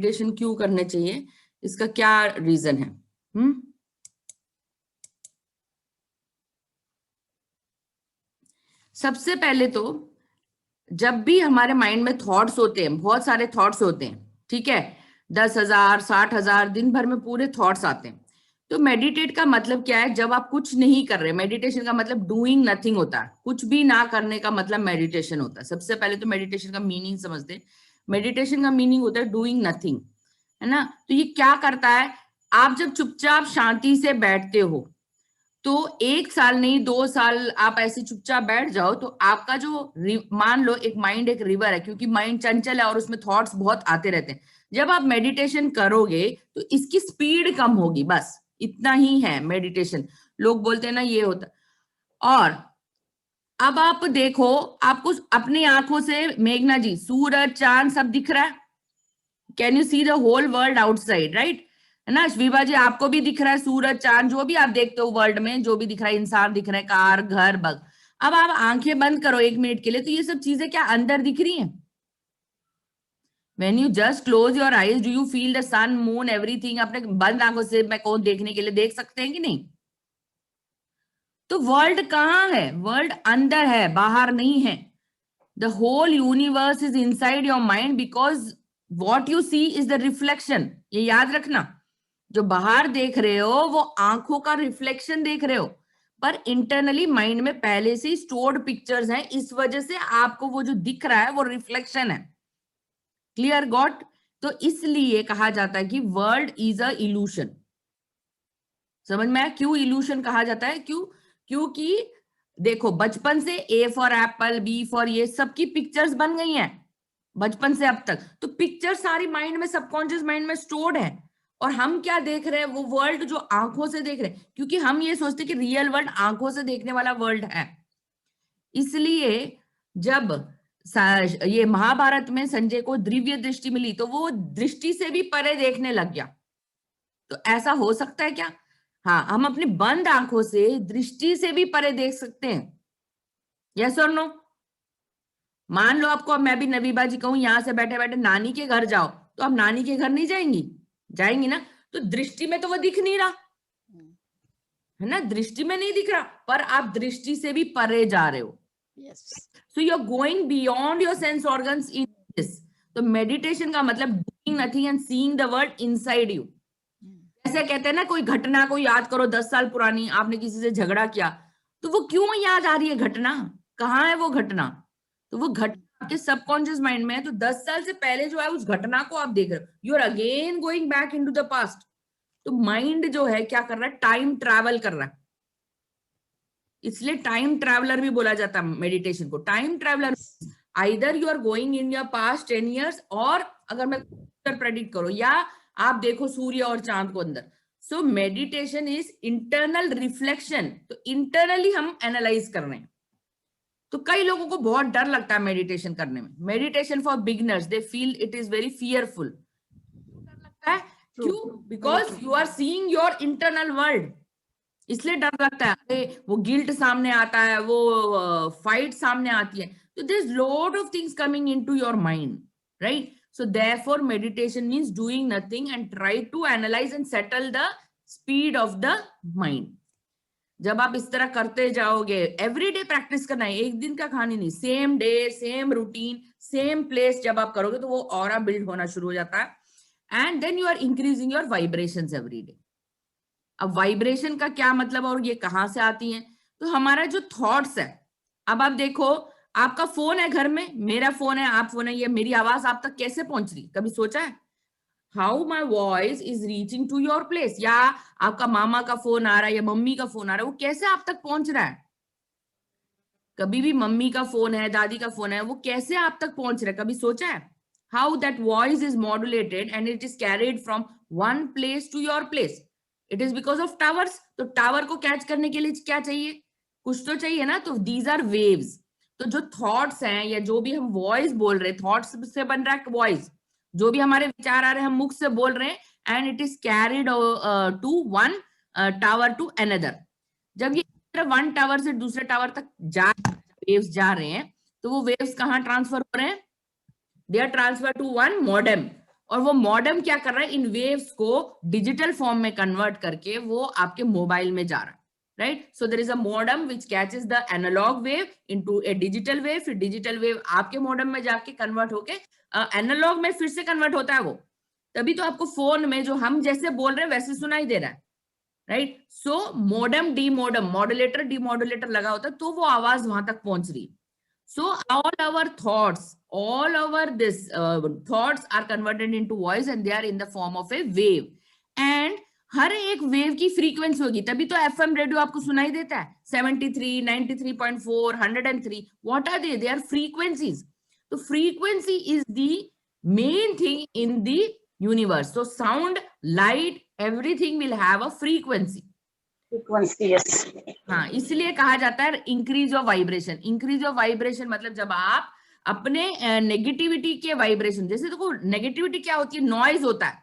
Meditation क्यों करने चाहिए, इसका क्या रीजन है? सबसे पहले तो जब भी हमारे माइंड में थॉट्स होते हैं, बहुत सारे थॉट्स होते हैं, ठीक है, 10,000 60,000 दिन भर में पूरे थॉट्स आते हैं। तो मेडिटेट का मतलब क्या है? जब आप कुछ नहीं कर रहे, मेडिटेशन का मतलब डूइंग नथिंग होता है, कुछ भी ना करने का मतलब मेडिटेशन होता है। सबसे पहले तो मेडिटेशन का मीनिंग समझते हैं। मेडिटेशन का मीनिंग होता है डूइंग नथिंग, है ना। तो ये क्या करता है? आप जब चुपचाप शांति से बैठते हो, तो 1 साल नहीं 2 साल आप ऐसे चुपचाप बैठ जाओ, तो आपका जो मान लो एक माइंड एक रिवर है, क्योंकि माइंड चंचल है और उसमें थॉट्स बहुत आते रहते हैं। जब आप मेडिटेशन करोगे तो इसकी स्पीड कम होगी, बस इतना ही है मेडिटेशन। लोग बोलते हैं ना ये होता। और अब आप देखो, आपको अपनी आंखों से, मेघना जी, सूरज चांद सब दिख रहा है। Can you see the whole world outside, right? है ना विभा जी, आपको भी दिख रहा है सूरज चांद, जो भी आप देखते हो वर्ल्ड में, जो भी दिख रहा है, इंसान दिख रहे हैं, कार घर बग। अब आप आंखें बंद करो 1 मिनट के लिए, तो ये सब चीजें क्या अंदर दिख रही हैं? When you just close your eyes, do you feel the sun, moon, everything? अपने बंद आंखों से मैं कौन देखने के लिए देख सकते हैं कि नहीं? तो वर्ल्ड कहाँ है? वर्ल्ड अंदर है, बाहर नहीं है। The whole universe is inside your mind, because what you see is the reflection. ये याद रखना, जो बाहर देख रहे हो वो आंखों का रिफ्लेक्शन देख रहे हो, पर इंटरनली माइंड में पहले से स्टोर्ड पिक्चर्स हैं, इस वजह से आपको वो जो दिख रहा है वो रिफ्लेक्शन है। Clear got? तो इसलिए कहा जाता है कि वर्ल्ड इज अ इल्यूशन। समझ में आया क्यों इल्यूशन कहा जाता है? क्योंकि देखो, बचपन से A for apple, B for ये सबकी पिक्चर्स बन गई हैं बचपन से अब तक। तो पिक्चर सारी माइंड में, सबकॉन्शियस माइंड में स्टोर्ड है। और हम क्या देख रहे हैं? वो वर्ल्ड जो आंखों से देख रहे हैं, क्योंकि हम ये सोचते कि रियल वर्ल्ड आंखों से देखने वाला वर्ल्ड है। इसलिए जब ये महाभारत में संजय को दिव्य दृष्टि मिली, तो वो दृष्टि से भी परे देखने लग गया। तो ऐसा हो सकता है क्या? हाँ, हम अपनी बंद आंखों से दृष्टि से भी परे देख सकते हैं। यस और नो? मान लो आपको, अब मैं भी नबीबा जी कहूं यहां से बैठे बैठे नानी के घर जाओ, तो आप नानी के घर नहीं जाएंगी? जाएंगी ना। तो दृष्टि में तो वो दिख नहीं रहा, है ना, दृष्टि में नहीं दिख रहा, पर आप दृष्टि से भी परे जा रहे हो। So you are going beyond your sense organs in this. तो मेडिटेशन का मतलब doing nothing and seeing the world inside you. ऐसे कहते हैं ना, कोई घटना को याद करो 10 साल पुरानी, आपने किसी से झगड़ा किया, तो वो क्यों याद आ रही है घटना? कहाँ है वो घटना? तो वो घटना आपके सबकॉन्शियस माइंड में है। तो 10 साल से पहले जो है उस घटना को आप देख रहे हो, you are again going back into the past. तो माइंड जो है क्या कर रहा है? टाइम ट्रैवल कर रहा है। इसलिए टाइम ट्रैवलर भी बोला जाता है मेडिटेशन को। Time traveller either you are going in your past 10 years, और अगर मैं प्रेडिक्ट करो, या आप देखो सूर्य और चांद को अंदर। So meditation is internal reflection. तो इंटरनली हम एनालाइज कर रहे हैं। तो कई लोगों को बहुत डर लगता है मेडिटेशन करने में। Meditation for beginners, they feel it is very fearful. डर लगता है क्यों? Because you are seeing your internal world, इसलिए डर लगता है। अरे वो गिल्ट सामने आता है, वो फाइट सामने आती है, तो there is lot of things coming into your mind, right? So therefore meditation means doing nothing and try to analyse and settle the speed of the mind. जब आप इस तरह करते जाओगे, एवरीडे प्रैक्टिस करना है, एक दिन का कहानी नहीं, same day same routine same place जब आप करोगे, तो वो ऑरा बिल्ड होना शुरू हो जाता है। And then you are increasing your vibrations every day. अब वाइब्रेशन का क्या मतलब और ये कहां से आती है? तो हमारा जो थॉट्स है, अब आप देखो, आपका फोन है घर में, मेरा फोन है, आप फोन है, ये मेरी आवाज आप तक कैसे पहुंच रही? कभी सोचा है? How my voice is reaching to your place? या आपका मामा का फोन आ रहा है या मम्मी का फोन आ रहा है, वो कैसे आप तक पहुंच रहा है? कभी भी मम्मी का फोन है, दादी का फोन है, वो कैसे आप तक पहुंच रहा है? कभी सोचा है? How that voice is modulated and it is carried from one place to your place. It is because of towers. तो टावर को कैच करने के लिए क्या चाहिए? कुछ तो चाहिए ना। तो दीज आर वेव्स। तो जो थॉट्स हैं या जो भी हम वॉइस बोल रहे हैं, थॉट्स से बन रहा है वॉइस। जो भी हमारे विचार आ रहे हैं हम मुख से बोल रहे हैं, and it is carried to one tower to another. जब ये वन टावर से दूसरे टावर तक वेव्स जा रहे हैं, तो वो वेव्स कहाँ ट्रांसफर हो रहे हैं? They are transfer to one modem, और वो मॉडेम क्या कर रहा है, इन वेव्स को डिजिटल फॉर्म में कन्वर्ट करके वो आपके मोबाइल में जा रहा है, right. So there is a modem which catches the analogue wave into a digital wave, फिर डिजिटल वेव आपके मॉडेम में जाके कन्वर्ट होके एनालॉग में फिर से कन्वर्ट होता है वो. तभी तो आपको फोन में जो हम जैसे बोल रहे हैं वैसे सुनाई दे रहा है, राइट. सो मॉडेम डीमॉडेम, मॉड्यूलेटर डीमॉड्यूलेटर लगा होता है तो वो आवाज वहां तक पहुंच रही. So all our thoughts, all our this thoughts are converted into voice and they are in the form of a wave. And हर एक वेव की फ्रीक्वेंसी होगी, तभी तो एफएम रेडियो आपको सुनाई देता है 73, 93.4, 103. What are they? They are frequencies. So frequency is the main thing in the universe. So sound, light, everything will have a frequency. Frequency, yes. हाँ, इसलिए कहा जाता है increase of vibration. Increase of vibration मतलब जब आप अपने negativity के वाइब्रेशन, जैसे देखो नेगेटिविटी क्या होती है, नॉइज होता है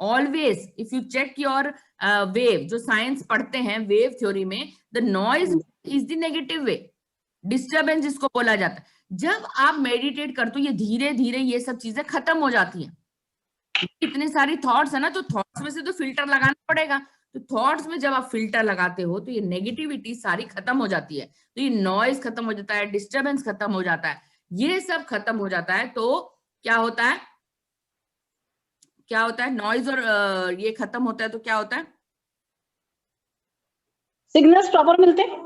always. If you check your wave, जो साइंस पढ़ते हैं वेव थ्योरी में, the noise is the negative way, disturbance जिसको बोला जाता है. जब आप मेडिटेट करते हो ये धीरे धीरे ये सब चीजें खत्म हो जाती हैं. इतने सारी थॉट्स है ना, तो थॉट्स में से तो फिल्टर लगाना पड़ेगा. तो थॉट्स में जब आप फिल्टर लगाते हो तो ये नेगेटिविटी सारी खत्म हो जाती है. तो ये नॉइज खत्म हो जाता है, डिस्टरबेंस खत्म हो जाता है, ये सब खत्म हो जाता है. तो क्या होता है, क्या होता है, नॉइज और ये खत्म होता है तो क्या होता है, सिग्नल्स प्रॉपर मिलते हैं.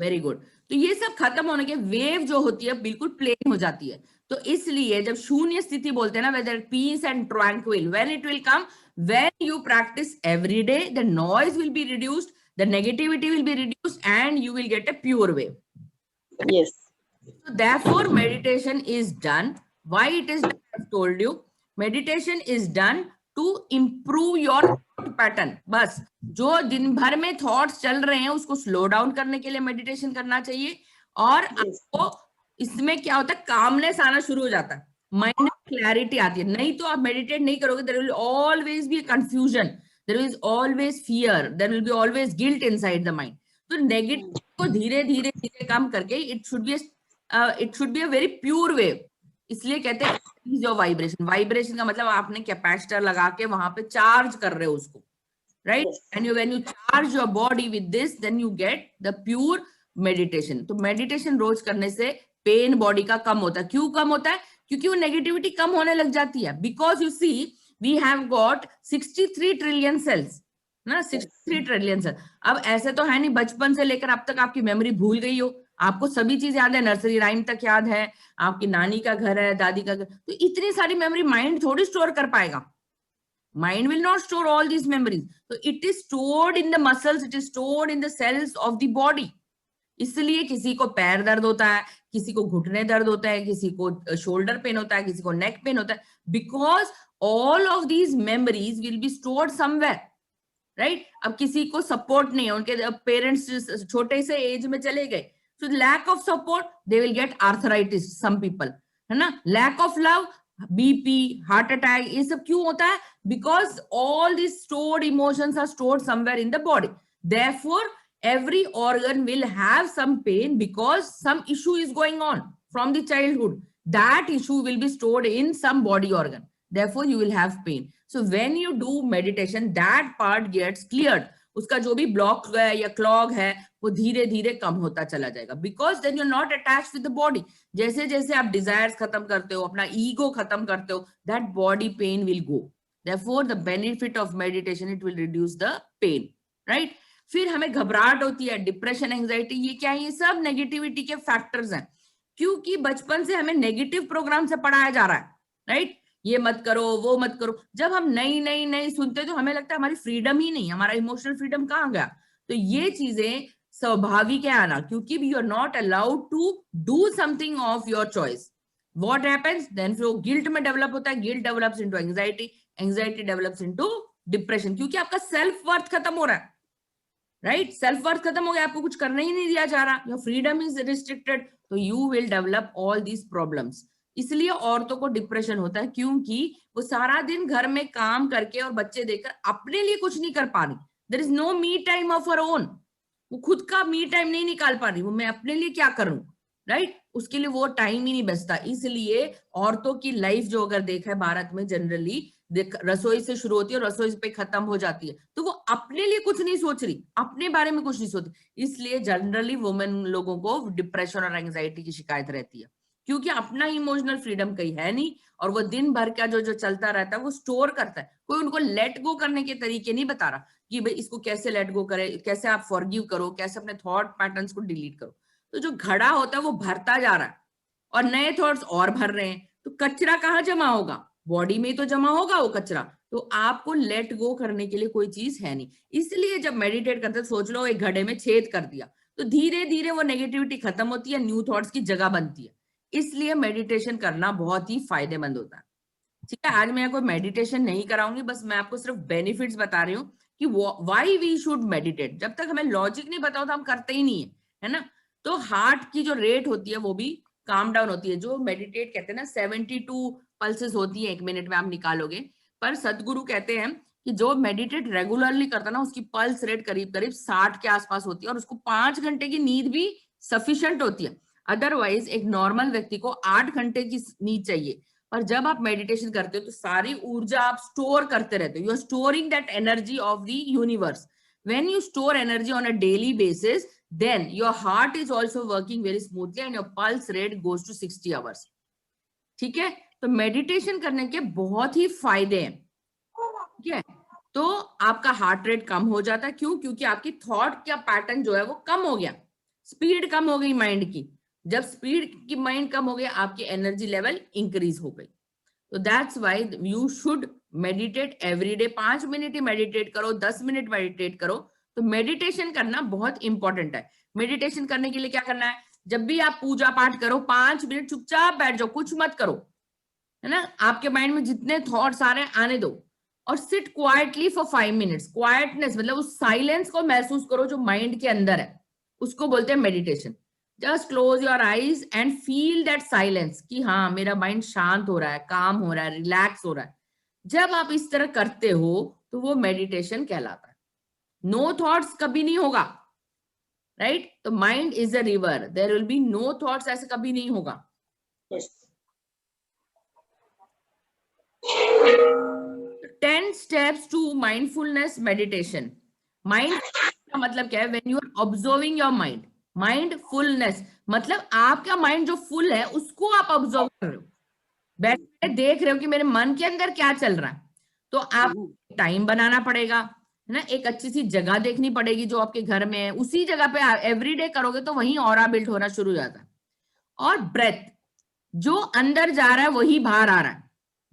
Very good. तो ये सब खत्म होने के वेव जो होती है बिल्कुल प्लेन हो जाती है. तो इसलिए जब शून्य स्थिति बोलते हैं ना, whether peace and tranquil, when it will come, when you practice every day, the noise will be reduced, the negativity will be reduced, and you will get a pure wave. Yes. So therefore meditation is done. Why it is done? I've told you. Meditation is done to improve your thought pattern. बस जो दिन भर में thoughts चल रहे हैं उसको slow down करने के लिए मेडिटेशन करना चाहिए. और आपको इसमें क्या होता है, कामनेस आना शुरू हो जाता है, माइंड में क्लैरिटी आती है. नहीं तो आप मेडिटेट नहीं करोगे, there will always be confusion, there is always fear, there will be always guilt inside the mind. तो नेगेटिव को धीरे धीरे धीरे कम करके it should be a very pure wave. इसलिए कहते हैं इंक्रीज योर वाइब्रेशन. वाइब्रेशन का मतलब आपने कैपेसिटर लगा के वहां पे चार्ज कर रहे हो उसको, right. And when you charge your body with this, then you get the pure meditation. तो मेडिटेशन रोज करने से पेन बॉडी का कम होता है. क्यों कम होता है? क्योंकि वो नेगेटिविटी कम होने लग जाती है. Because you see we have got 63 trillion cells ना, 63 ट्रिलियन सेल्स. अब ऐसे तो है नहीं बचपन से लेकर अब तक आपकी मेमोरी भूल गई हो, आपको सभी चीज याद है, नर्सरी राइम तक याद है, आपकी नानी का घर है, दादी का घर. तो इतनी सारी मेमोरी माइंड थोड़ी स्टोर कर पाएगा. Mind will not store all these memories. So it is stored in the muscles, it is stored in the cells of the body. इसलिए किसी को पैर दर्द होता है, किसी को घुटने दर्द होता है, किसी को शोल्डर पेन होता है, किसी को नेक पेन होता है, because all of these memories will be stored somewhere, right. अब किसी को सपोर्ट नहीं है, उनके पेरेंट्स छोटे से एज में चले गए, so lack of support, they will get arthritis, some people, है ना. Lack of love, BP, heart attack, ये सब क्यों होता है? Because all these stored emotions are stored somewhere in the body. Therefore every organ will have some pain because some issue is going on from the childhood. That issue will be stored in some body organ, therefore you will have pain. So when you do meditation, that part gets cleared. उसका जो भी block है या clog है वो धीरे धीरे कम होता चला जाएगा, because then you are not attached with the body. जैसे जैसे आप डिजायर्स खत्म करते हो, अपना ईगो खत्म करते हो, that body pain will go. Therefore the benefit of meditation, it will reduce the pain, right. फिर हमें घबराहट होती है, डिप्रेशन, एंजाइटी, ये क्या है? ये सब नेगेटिविटी के फैक्टर्स हैं, क्योंकि बचपन से हमें नेगेटिव प्रोग्राम से पढ़ाया जा रहा है, राइट. ये मत करो, वो मत करो. जब हम नई नई नई सुनते तो हमें लगता है हमारी फ्रीडम ही नहीं, हमारा इमोशनल फ्रीडम कहाँ गया. तो ये चीजें स्वाभाविक है आना, क्योंकि you are not allowed to do something of your choice. What happens then? फिर गिल्ट में डेवलप होता है, guilt develops into anxiety, anxiety develops into depression, क्योंकि आपका सेल्फ वर्थ खत्म हो रहा है, राइट. सेल्फ वर्थ खत्म हो गया, आपको कुछ करने ही नहीं दिया जा रहा, योर फ्रीडम इज रिस्ट्रिक्टेड, तो you will develop all these problems. इसलिए औरतों को डिप्रेशन होता है, क्योंकि वो सारा दिन घर में काम करके और बच्चे देखकर अपने लिए कुछ नहीं कर पा रही. There is no me time of her own. वो खुद का मी टाइम नहीं निकाल पा रही, वो मैं अपने लिए क्या करूं, राइट. उसके लिए वो टाइम ही नहीं बचता. इसलिए औरतों की लाइफ जो अगर देखा है भारत में जनरली रसोई से शुरू होती है और रसोई पे खत्म हो जाती है, तो वो अपने लिए कुछ नहीं सोच रही, अपने बारे में कुछ नहीं सोचती। इसलिए जनरली वुमेन लोगों को डिप्रेशन और एंजाइटी की शिकायत रहती है, क्योंकि अपना इमोशनल फ्रीडम कहीं है नहीं, और वो दिन भर का जो जो चलता रहता है वो स्टोर करता है। कोई उनको लेट गो करने के तरीके नहीं बता रहा कि भाई इसको कैसे लेट गो करे, कैसे आप फॉरगिव करो, कैसे अपने थॉट पैटर्न्स को डिलीट करो। तो जो घड़ा होता है वो भरता जा रहा है और नए थॉट्स और भर रहे हैं, तो कचरा कहाँ जमा होगा, बॉडी में तो जमा होगा वो कचरा। तो आपको लेट गो करने के लिए कोई चीज है नहीं। इसलिए जब मेडिटेट करते सोच लो एक घड़े में छेद कर दिया, तो धीरे धीरे वो नेगेटिविटी खत्म होती है, न्यू थॉट्स की जगह बनती है। इसलिए मेडिटेशन करना बहुत ही फायदेमंद होता है। ठीक है, आज मैं कोई मेडिटेशन नहीं कराऊंगी, बस मैं आपको सिर्फ बेनिफिट्स बता रही हूँ कि व्हाई वी शुड मेडिटेट। जब तक हमें लॉजिक नहीं बताओ तो हम करते ही नहीं है ना। तो हार्ट की जो रेट होती है वो भी काम डाउन होती है। जो मेडिटेट कहते हैं ना 72 पल्सेस होती है 1 मिनट में आप निकालोगे, पर सदगुरु कहते हैं कि जो मेडिटेट रेगुलरली करता है ना उसकी पल्स रेट करीब करीब 60 के आसपास होती है, और उसको 5 घंटे की नींद भी सफिशिएंट होती है। अदरवाइज एक नॉर्मल व्यक्ति को 8 घंटे की नींद चाहिए। पर जब आप मेडिटेशन करते हो तो सारी ऊर्जा आप स्टोर करते रहते हो, you are storing that energy of the universe. When you store energy on a daily basis, then your heart is also working very smoothly and your pulse rate goes to 60 hours. ठीक है, तो meditation करने के बहुत ही फायदे हैं। ठीक है, तो आपका हार्ट रेट कम हो जाता है। क्यों? क्योंकि आपकी थॉट का पैटर्न जो है वो कम हो गया, स्पीड कम हो गई माइंड की। जब स्पीड की माइंड कम हो गया, आपकी एनर्जी लेवल इंक्रीज हो गई। तो that's why you should meditate every day. 5 minute he meditate करो, 10 मिनट मेडिटेट करो। तो मेडिटेशन करना बहुत इंपॉर्टेंट है। मेडिटेशन करने के लिए क्या करना है, जब भी आप पूजा पाठ करो 5 मिनट चुपचाप बैठ जाओ, कुछ मत करो, है ना। आपके माइंड में जितने थॉट्स आ रहे हैं आने दो, और sit quietly for 5 minutes. Quietness मतलब उस साइलेंस को महसूस करो जो माइंड के अंदर है, उसको बोलते हैं meditation. Just close your eyes and feel that silence कि हाँ मेरा माइंड शांत हो रहा है, काम हो रहा है, रिलैक्स हो रहा है। जब आप इस तरह करते हो तो वो मेडिटेशन कहलाता है। नो थॉट्स कभी नहीं होगा, राइट। तो mind is a river, there will be no thoughts, ऐसे कभी नहीं होगा। Yes. 10 steps to mindfulness meditation. Mindfulness का मतलब क्या है? When you are observing your mind. Mindfulness मतलब आपका माइंड जो फुल है उसको आप ऑब्जर्व कर रहे हो, बैठ के देख रहे हो कि मेरे मन के अंदर क्या चल रहा है। तो आप टाइम बनाना पड़ेगा, है ना। एक अच्छी सी जगह देखनी पड़ेगी जो आपके घर में है, उसी जगह पे एवरी डे करोगे तो वहीं ऑरा बिल्ड होना शुरू हो जाता है। और ब्रेथ, जो अंदर जा रहा है वही बाहर आ रहा है,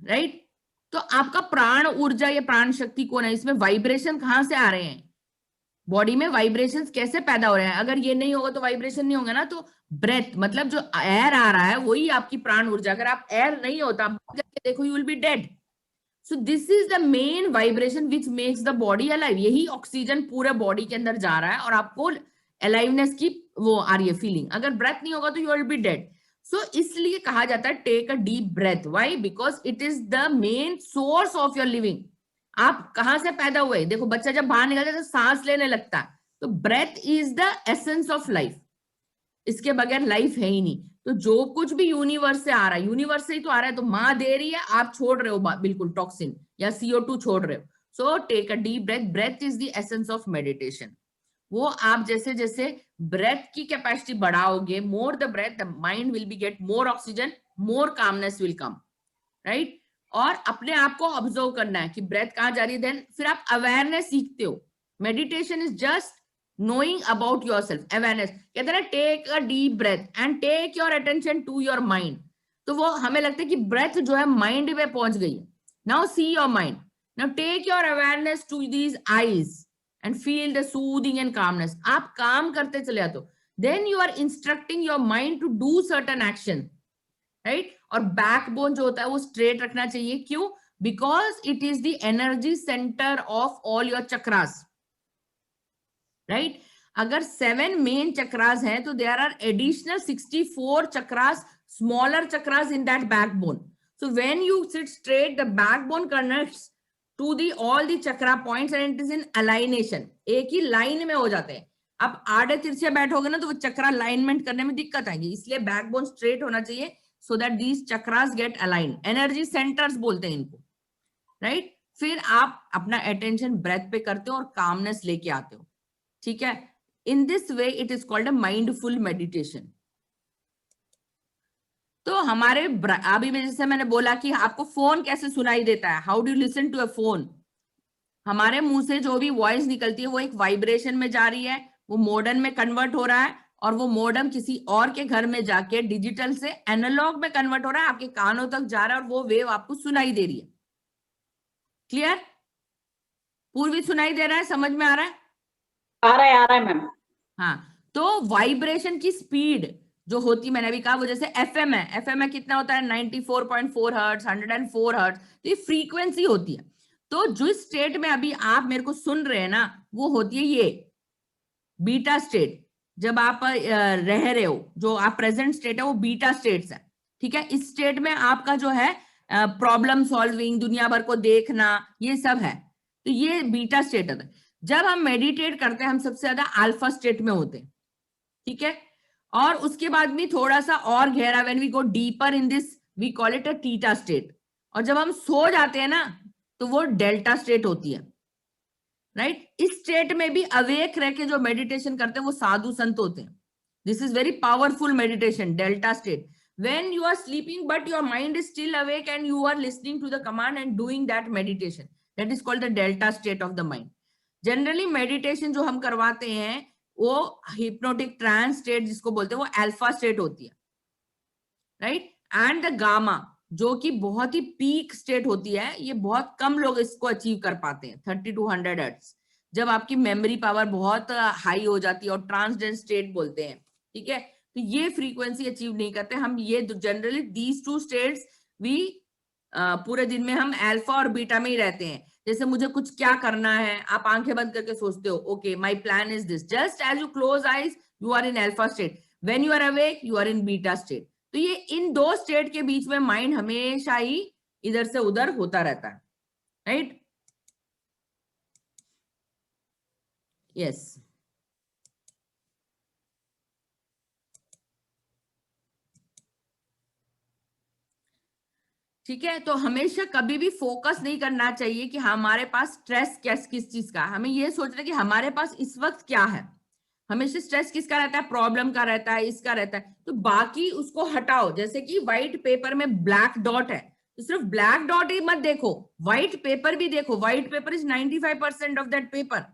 राइट। तो आपका प्राण ऊर्जा या प्राण शक्ति कौन है, इसमें वाइब्रेशन कहाँ से आ रहे हैं, बॉडी में वाइब्रेशंस कैसे पैदा हो रहे हैं। अगर ये नहीं होगा तो वाइब्रेशन नहीं होगा ना। तो ब्रेथ मतलब जो एयर आ रहा है वही आपकी प्राण ऊर्जा। अगर आप एयर नहीं होता, आप देखो you will be dead. So this is the main vibration which makes the body alive. यही ऑक्सीजन पूरे बॉडी के अंदर जा रहा है और आपको अलाइवनेस की वो आ रही है फीलिंग। अगर ब्रेथ नहीं होगा तो you will be dead. So इसलिए कहा जाता है take a deep breath. Why? Because it is the main source of your living. आप कहां से पैदा हुए? देखो बच्चा जब बाहर निकलता है तो सांस लेने लगता है, तो breath is the essence of life. इसके बगैर लाइफ है ही नहीं। तो जो कुछ भी यूनिवर्स से आ रहा है, यूनिवर्स से ही तो आ रहा है। तो माँ दे रही है, आप छोड़ रहे हो बिल्कुल टॉक्सिन या CO2 छोड़ रहे हो। So take a deep breath. Breath is the essence of meditation. वो आप जैसे जैसे ब्रेथ की कैपेसिटी बढ़ाओगे, more the breath the mind will be get more oxygen, more calmness will come, right. और अपने आप को ऑब्जर्व करना है कि ब्रेथ कहां जा रही है। देन फिर आप अवेयरनेस सीखते हो। Meditation is just knowing about yourself, awareness। कहते हैं take a deep breath and take your attention to your mind. तो वो हमें लगता है कि ब्रेथ जो है माइंड में पहुंच गई है। Now see your mind, now take your awareness to these eyes and feel the soothing and calmness. आप काम करते चले जाते हो, then you are instructing your mind to do certain action, right. और बैकबोन जो होता है वो स्ट्रेट रखना चाहिए। क्यों? Because it is the energy centre of all your chakras, right. अगर 7 मेन चक्रास हैं तो there are additional 64 chakras, smaller chakras in that backbone. So when you sit straight, the backbone connects to the all the chakra points and it is in अलाइनेशन, एक ही line में हो जाते हैं। आप आड़े तिरछे बैठोगे ना तो वो चक्रा अलाइनमेंट करने में दिक्कत आएगी। इसलिए बैकबोन स्ट्रेट होना चाहिए so that these chakras get align. Energy centres बोलते हैं इनको। राइट। फिर आप अपना अटेंशन ब्रेथ पे करते हो और कामनेस लेके आते हो, ठीक है। In this way it is called a mindful meditation. तो हमारे अभी में जैसे मैंने बोला कि आपको फोन कैसे सुनाई देता है, how do you listen to a phone. हमारे मुंह से जो भी वॉइस निकलती है वो एक वाइब्रेशन में जा रही है, वो मोडर्न में कन्वर्ट हो रहा है, और वो मॉडर्न किसी और के घर में जाके डिजिटल से एनालॉग में कन्वर्ट हो रहा है, आपके कानों तक जा रहा है और वो वेव आपको सुनाई दे रही है। क्लियर? पूर्वी सुनाई दे रहा है, समझ में आ रहा है? आ रहा है मैम। हाँ, तो वाइब्रेशन की स्पीड जो होती, मैंने अभी कहा, वो जैसे एफएम है, एफएम में कितना होता है 94.4 हर्ट्ज, 104 हर्ट्ज, तो ये फ्रीक्वेंसी होती है। तो जिस स्टेट में अभी आप मेरे को सुन रहे हैं ना, वो होती है ये बीटा स्टेट। जब आप रह रहे हो, जो आप प्रेजेंट स्टेट है वो बीटा स्टेट्स है, ठीक है। इस स्टेट में आपका जो है प्रॉब्लम सॉल्विंग, दुनिया भर को देखना, ये सब है, तो ये बीटा स्टेट है। जब हम मेडिटेट करते हैं हम सबसे ज्यादा अल्फा स्टेट में होते हैं, ठीक है। और उसके बाद भी थोड़ा सा और गहरा, when we go deeper in this we call it a theta state. और जब हम सो जाते हैं ना तो वो डेल्टा स्टेट होती है, राइट। इस स्टेट में भी अवेक रह के जो मेडिटेशन करते हैं वो साधु संत होते हैं। This is very powerful meditation, delta state. when you are sleeping but your mind is still awake and you are listening to the command and doing that meditation, that is called the delta state of the mind. Generally meditation जो हम करवाते हैं वो hypnotic trance state जिसको बोलते हैं वो alpha state होती है, राइट। एंड द गामा जो कि बहुत ही पीक स्टेट होती है, ये बहुत कम लोग इसको अचीव कर पाते हैं, 30 to 100 हर्ट्ज, जब आपकी मेमोरी पावर बहुत हाई हो जाती है, और ट्रांसडेंस स्टेट बोलते हैं, ठीक है। तो ये फ्रीक्वेंसी अचीव नहीं करते हम। ये generally these two states we पूरे दिन में हम अल्फा और बीटा में ही रहते हैं। जैसे मुझे कुछ क्या करना है, आप आंखें बंद करके सोचते हो, okay my plan is this, just as you close eyes you are in alpha state, when you are awake you are in beta state. तो ये इन दो स्टेट के बीच में माइंड हमेशा ही इधर से उधर होता रहता है, राइट। यस, ठीक है। तो हमेशा कभी भी फोकस नहीं करना चाहिए कि हमारे पास स्ट्रेस किस चीज का है। हमें ये सोचना कि हमारे पास इस वक्त क्या है। हमेशा स्ट्रेस किसका रहता है, प्रॉब्लम का रहता है, इसका रहता है, तो बाकी उसको हटाओ। जैसे कि व्हाइट पेपर में ब्लैक डॉट है, तो सिर्फ ब्लैक डॉट ही मत देखो, व्हाइट पेपर भी देखो। White paper is 95% of that paper.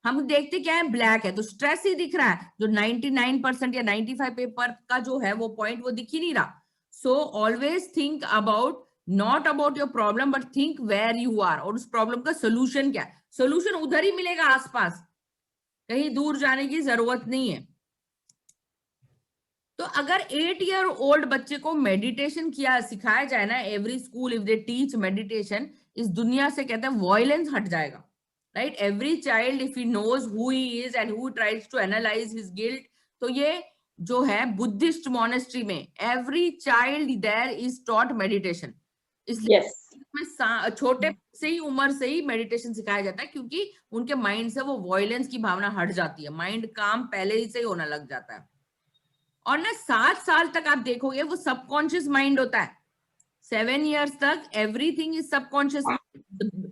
हम देखते क्या है, ब्लैक है, तो स्ट्रेस ही दिख रहा है, जो 99% या 95 पेपर का जो है वो पॉइंट वो दिख ही नहीं रहा। So always think about, not about your problem, but think where you are, और उस प्रॉब्लम का सोल्यूशन क्या है। सोल्यूशन उधर ही मिलेगा आसपास, कहीं दूर जाने की जरूरत नहीं है। तो अगर 8 ईयर ओल्ड बच्चे को मेडिटेशन किया सिखाया जाए ना, every school if they teach meditation, इस दुनिया से कहते हैं वॉयलेंस हट जाएगा, right. Every child if he knows who he is and who tries to analyse his guilt, तो ये जो है बुद्धिस्ट मोनेस्ट्री में every child there is taught meditation. इसलिए Yes. छोटे से ही उम्र से ही मेडिटेशन सिखाया जाता है, क्योंकि उनके माइंड से वो वॉयलेंस की भावना हट जाती है, माइंड काम पहले ही से ही होने लग जाता है। और ना 7 साल तक आप देखोगे वो सबकॉन्शियस माइंड होता है। 7 ईयर्स तक everything is subconscious,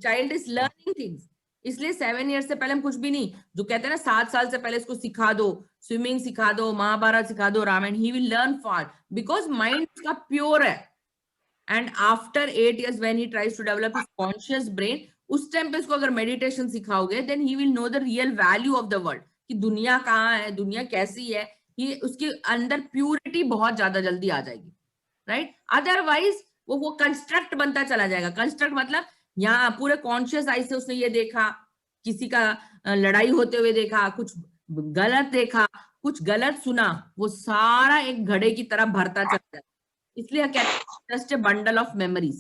child is learning things. इसलिए 7 ईयर्स से पहले हम कुछ भी नहीं, जो कहते हैं ना 7 साल से पहले इसको सिखा दो, स्विमिंग सिखा दो, महाभारत सिखा दो, Ramayana, he will learn fast, because mind उसका प्योर है। And after 8 years when he tries to develop his conscious brain, उस टाइम पे इसको अगर मेडिटेशन सिखाओगे then he will know the real value of the world, कि दुनिया कहाँ है, दुनिया कैसी है। ही उसके अंदर प्यूरिटी बहुत ज्यादा जल्दी आ जाएगी, राइट। अदरवाइज वो कंस्ट्रक्ट बनता चला जाएगा। कंस्ट्रक्ट मतलब यहाँ पूरे कॉन्शियस आई से उसने ये देखा, किसी का लड़ाई होते हुए देखा, कुछ गलत देखा, कुछ गलत सुना, वो सारा एक घड़े की तरह भरता चला जाएगा। इसलिए कहते हैं just a bundle of memories,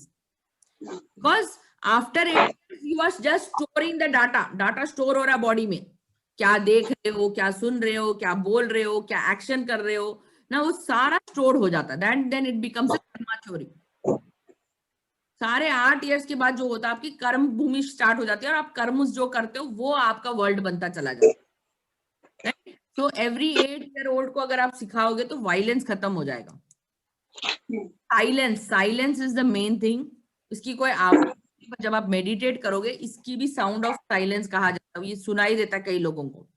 because after 8 years you are just storing the data store हो रहा है बॉडी में, क्या देख रहे हो, क्या सुन रहे हो, क्या बोल रहे हो, क्या एक्शन कर रहे हो ना, वो सारा स्टोर हो जाता है। then it becomes a Karma चोरी। सारे 8 years के बाद जो होता है आपकी कर्म भूमि स्टार्ट हो जाती है, और आप कर्म जो करते हो वो आपका वर्ल्ड बनता चला जाता है। तो एवरी 8 year old को अगर आप सिखाओगे तो वायलेंस खत्म हो जाएगा। Silence, silence is the main thing. इसकी कोई आवाज पर जब आप मेडिटेट करोगे, इसकी भी साउंड ऑफ साइलेंस कहा जाता है, ये सुनाई देता है कई लोगों को,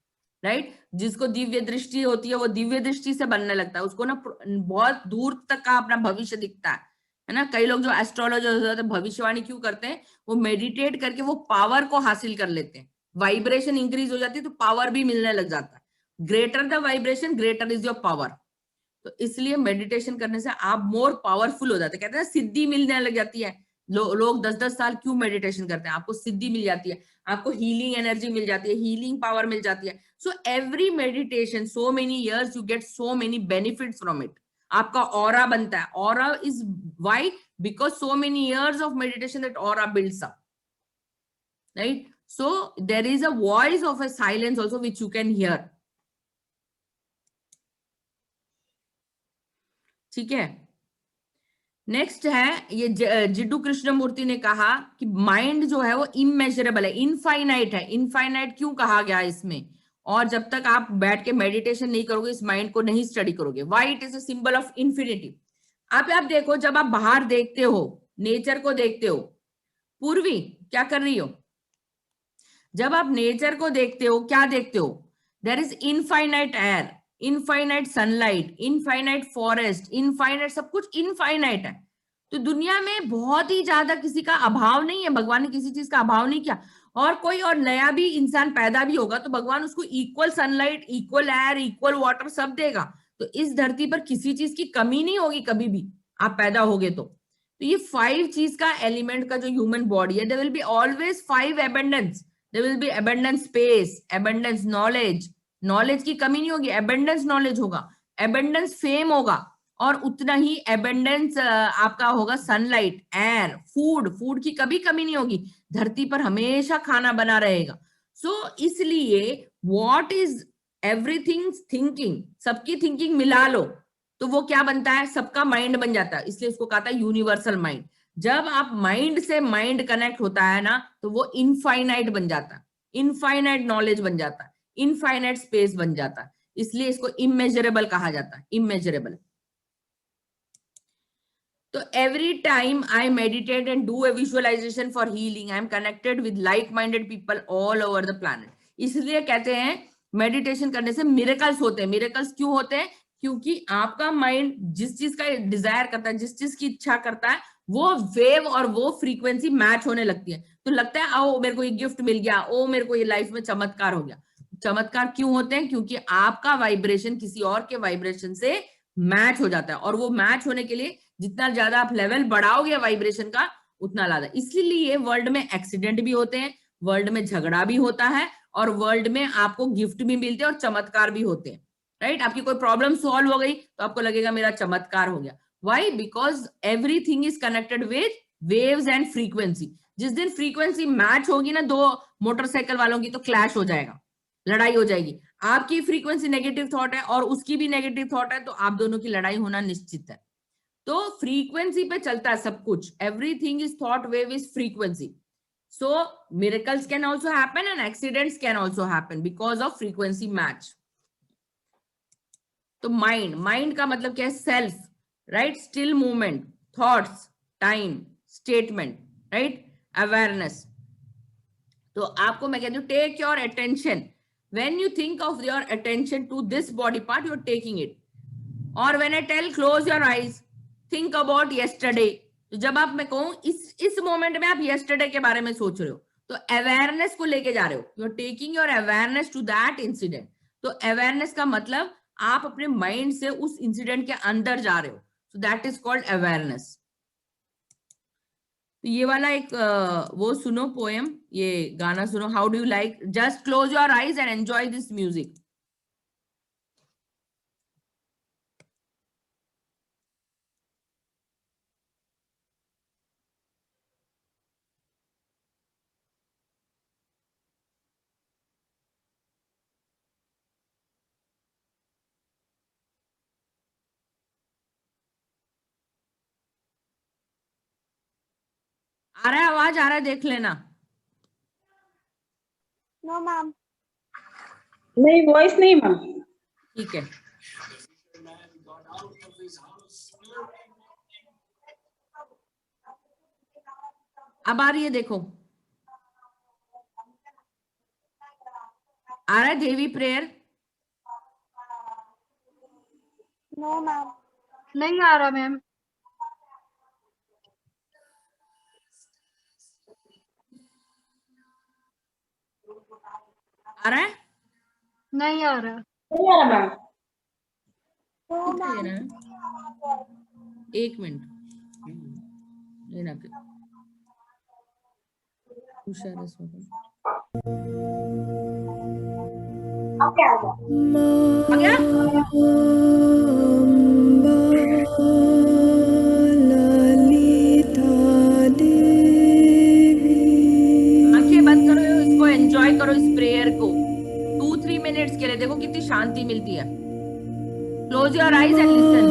राइट। जिसको दिव्य दृष्टि होती है वो दिव्य दृष्टि से बनने लगता है, उसको ना बहुत दूर तक का अपना भविष्य दिखता है ना। कई लोग जो एस्ट्रोलॉजर होते हैं भविष्यवाणी क्यों करते हैं, वो मेडिटेट करके वो पावर को हासिल कर लेते हैं, वाइब्रेशन इंक्रीज हो जाती है तो पावर भी मिलने लग जाता है। Greater the vibration greater is your power. तो इसलिए मेडिटेशन करने से आप मोर पावरफुल हो जाते हैं। कहते हैं सिद्धि मिलने लग जाती है। लोग 10-10 साल क्यों मेडिटेशन करते हैं, आपको सिद्धि मिल जाती है, आपको हीलिंग एनर्जी मिल जाती है, हीलिंग पावर मिल जाती है। So every meditation so many years you get so many benefits from it. आपका ऑरा बनता है। Aura is why, because so many years of meditation that aura builds up, right. So there is a voice of a silence also which you can hear. ठीक है, next है ये जिड्डू कृष्णमूर्ति ने कहा कि माइंड जो है वो इमेजरेबल है, इनफाइनाइट है। इनफाइनाइट क्यों कहा गया इसमें, और जब तक आप बैठ के मेडिटेशन नहीं करोगे, इस माइंड को नहीं स्टडी करोगे। Why it is a symbol of infinity. आप देखो, जब आप बाहर देखते हो, नेचर को देखते हो, पूर्वी क्या कर रही हो, जब आप नेचर को देखते हो क्या देखते हो, there is infinite air, infinite sunlight, infinite forest, infinite सब कुछ इनफाइनाइट है। तो दुनिया में बहुत ही ज्यादा किसी का अभाव नहीं है, भगवान ने किसी चीज का अभाव नहीं किया। और कोई और नया भी इंसान पैदा भी होगा तो भगवान उसको equal sunlight, equal air, equal water सब देगा। तो इस धरती पर किसी चीज की कमी नहीं होगी कभी भी, आप पैदा होगे तो ये 5 चीज का एलिमेंट का जो ह्यूमन बॉडी है, there will be always 5 abundance. There will be abundance space, abundance knowledge, knowledge की कमी नहीं होगी, एबंडेंस नॉलेज होगा, एबंडेंस फेम होगा, और उतना ही एबंडेंस आपका होगा सनलाइट, एयर, फूड, फूड की कभी कमी नहीं होगी। धरती पर हमेशा खाना बना रहेगा। सो इसलिए व्हाट इज एवरीथिंग थिंकिंग, सबकी थिंकिंग मिला लो तो वो क्या बनता है, सबका माइंड बन जाता है। इसलिए उसको कहा था यूनिवर्सल माइंड। जब आप माइंड से माइंड कनेक्ट होता है ना, तो वो इनफाइनाइट बन जाता है, इनफाइनाइट नॉलेज बन जाता है, इनफाइनाइट स्पेस बन जाता है। इसलिए इसको इमेजरेबल कहा जाता है, इमेजरेबल। तो every time I meditate and do a visualization for healing, I am connected with like-minded people all over the planet. इसलिए कहते हैं मेडिटेशन करने से मिरेकल्स होते हैं। मिरेकल्स क्यों होते हैं, क्योंकि आपका माइंड जिस चीज का डिजायर करता है, जिस चीज की इच्छा करता है, वो वेव और वो फ्रीक्वेंसी मैच होने लगती है। तो लगता है ओ मेरे को ये गिफ्ट मिल गया, ओ मेरे को ये लाइफ में चमत्कार हो गया। चमत्कार क्यों होते हैं, क्योंकि आपका वाइब्रेशन किसी और के वाइब्रेशन से मैच हो जाता है, और वो मैच होने के लिए जितना ज्यादा आप लेवल बढ़ाओगे वाइब्रेशन का, उतना ज्यादा। इसलिए वर्ल्ड में एक्सीडेंट भी होते हैं, वर्ल्ड में झगड़ा भी होता है, और वर्ल्ड में आपको गिफ्ट भी मिलते हैं और चमत्कार भी होते हैं, राइट। आपकी कोई प्रॉब्लम सॉल्व हो गई तो आपको लगेगा मेरा चमत्कार हो गया। Why, because everything is connected with waves and frequency. जिस दिन फ्रीक्वेंसी मैच होगी ना दो मोटरसाइकिल वालों की, तो क्लैश हो जाएगा, लड़ाई हो जाएगी। आपकी फ्रीक्वेंसी नेगेटिव थॉट है और उसकी भी नेगेटिव थॉट है, तो आप दोनों की लड़ाई होना निश्चित है। तो फ्रीक्वेंसी पे चलता है सब कुछ, everything is thought wave is frequency. So miracles can also happen and accidents can also happen because of frequency match. तो माइंड का मतलब क्या है, self, right, still movement, thoughts, time, statement, right, awareness. तो आपको मैं कहती हूँ take your attention, when you think of your attention to this body part, you are taking it. और when I tell close your eyes, think about yesterday, तो जब आप मैं कहूं इस मोमेंट में आप यस्टरडे के बारे में सोच रहे हो, तो अवेयरनेस को लेके जा रहे हो, you are taking your awareness to that incident. तो अवेयरनेस का मतलब आप अपने माइंड से उस इंसिडेंट के अंदर जा रहे हो, सो दैट इज कॉल्ड अवेयरनेस। तो ये वाला एक वो सुनो पोएम, ये गाना सुनो, how do you like, just close your eyes and enjoy this music. आ रहा है आवाज, आ रहा है, देख लेना। No ma'am. नहीं, वॉइस नहीं मैम। ठीक है, अब आ रही है, देखो आ रहा है देवी प्रेयर? नो मैम, नहीं आ रहा मैम। आ रहा है? नहीं आ रहा। नहीं आ रहा मैम। कितना लेना है? 1 मिनट लेना के अब क्या आ गया? आ गया? आंखें बंद करो, इसको एंजॉय करो, इस प्रेयर को 2-3 मिनट्स के लिए। देखो कितनी शांति मिलती है। Close your eyes and listen.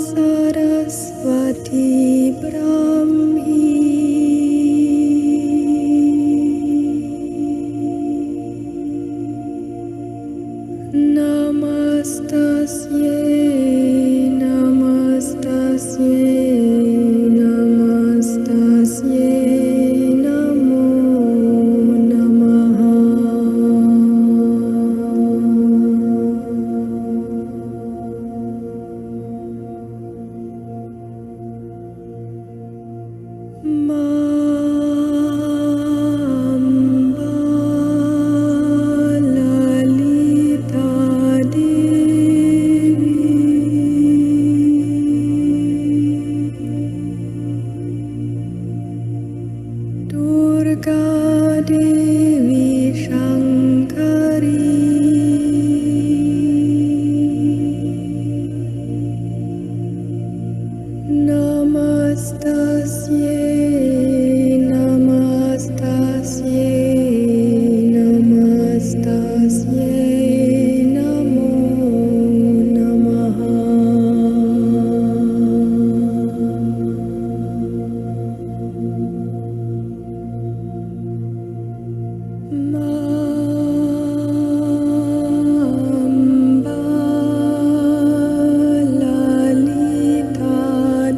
Saraswati Brahmi नमस्तस्यै नमस्तस्यै नमस्तस्यै नमो नमः। ललिता देवी दुर्गा देवी शंकरी नमस्तस्यै नमस्तस्यै नमस्तस्यै नमो नमः। अम्बा ललिता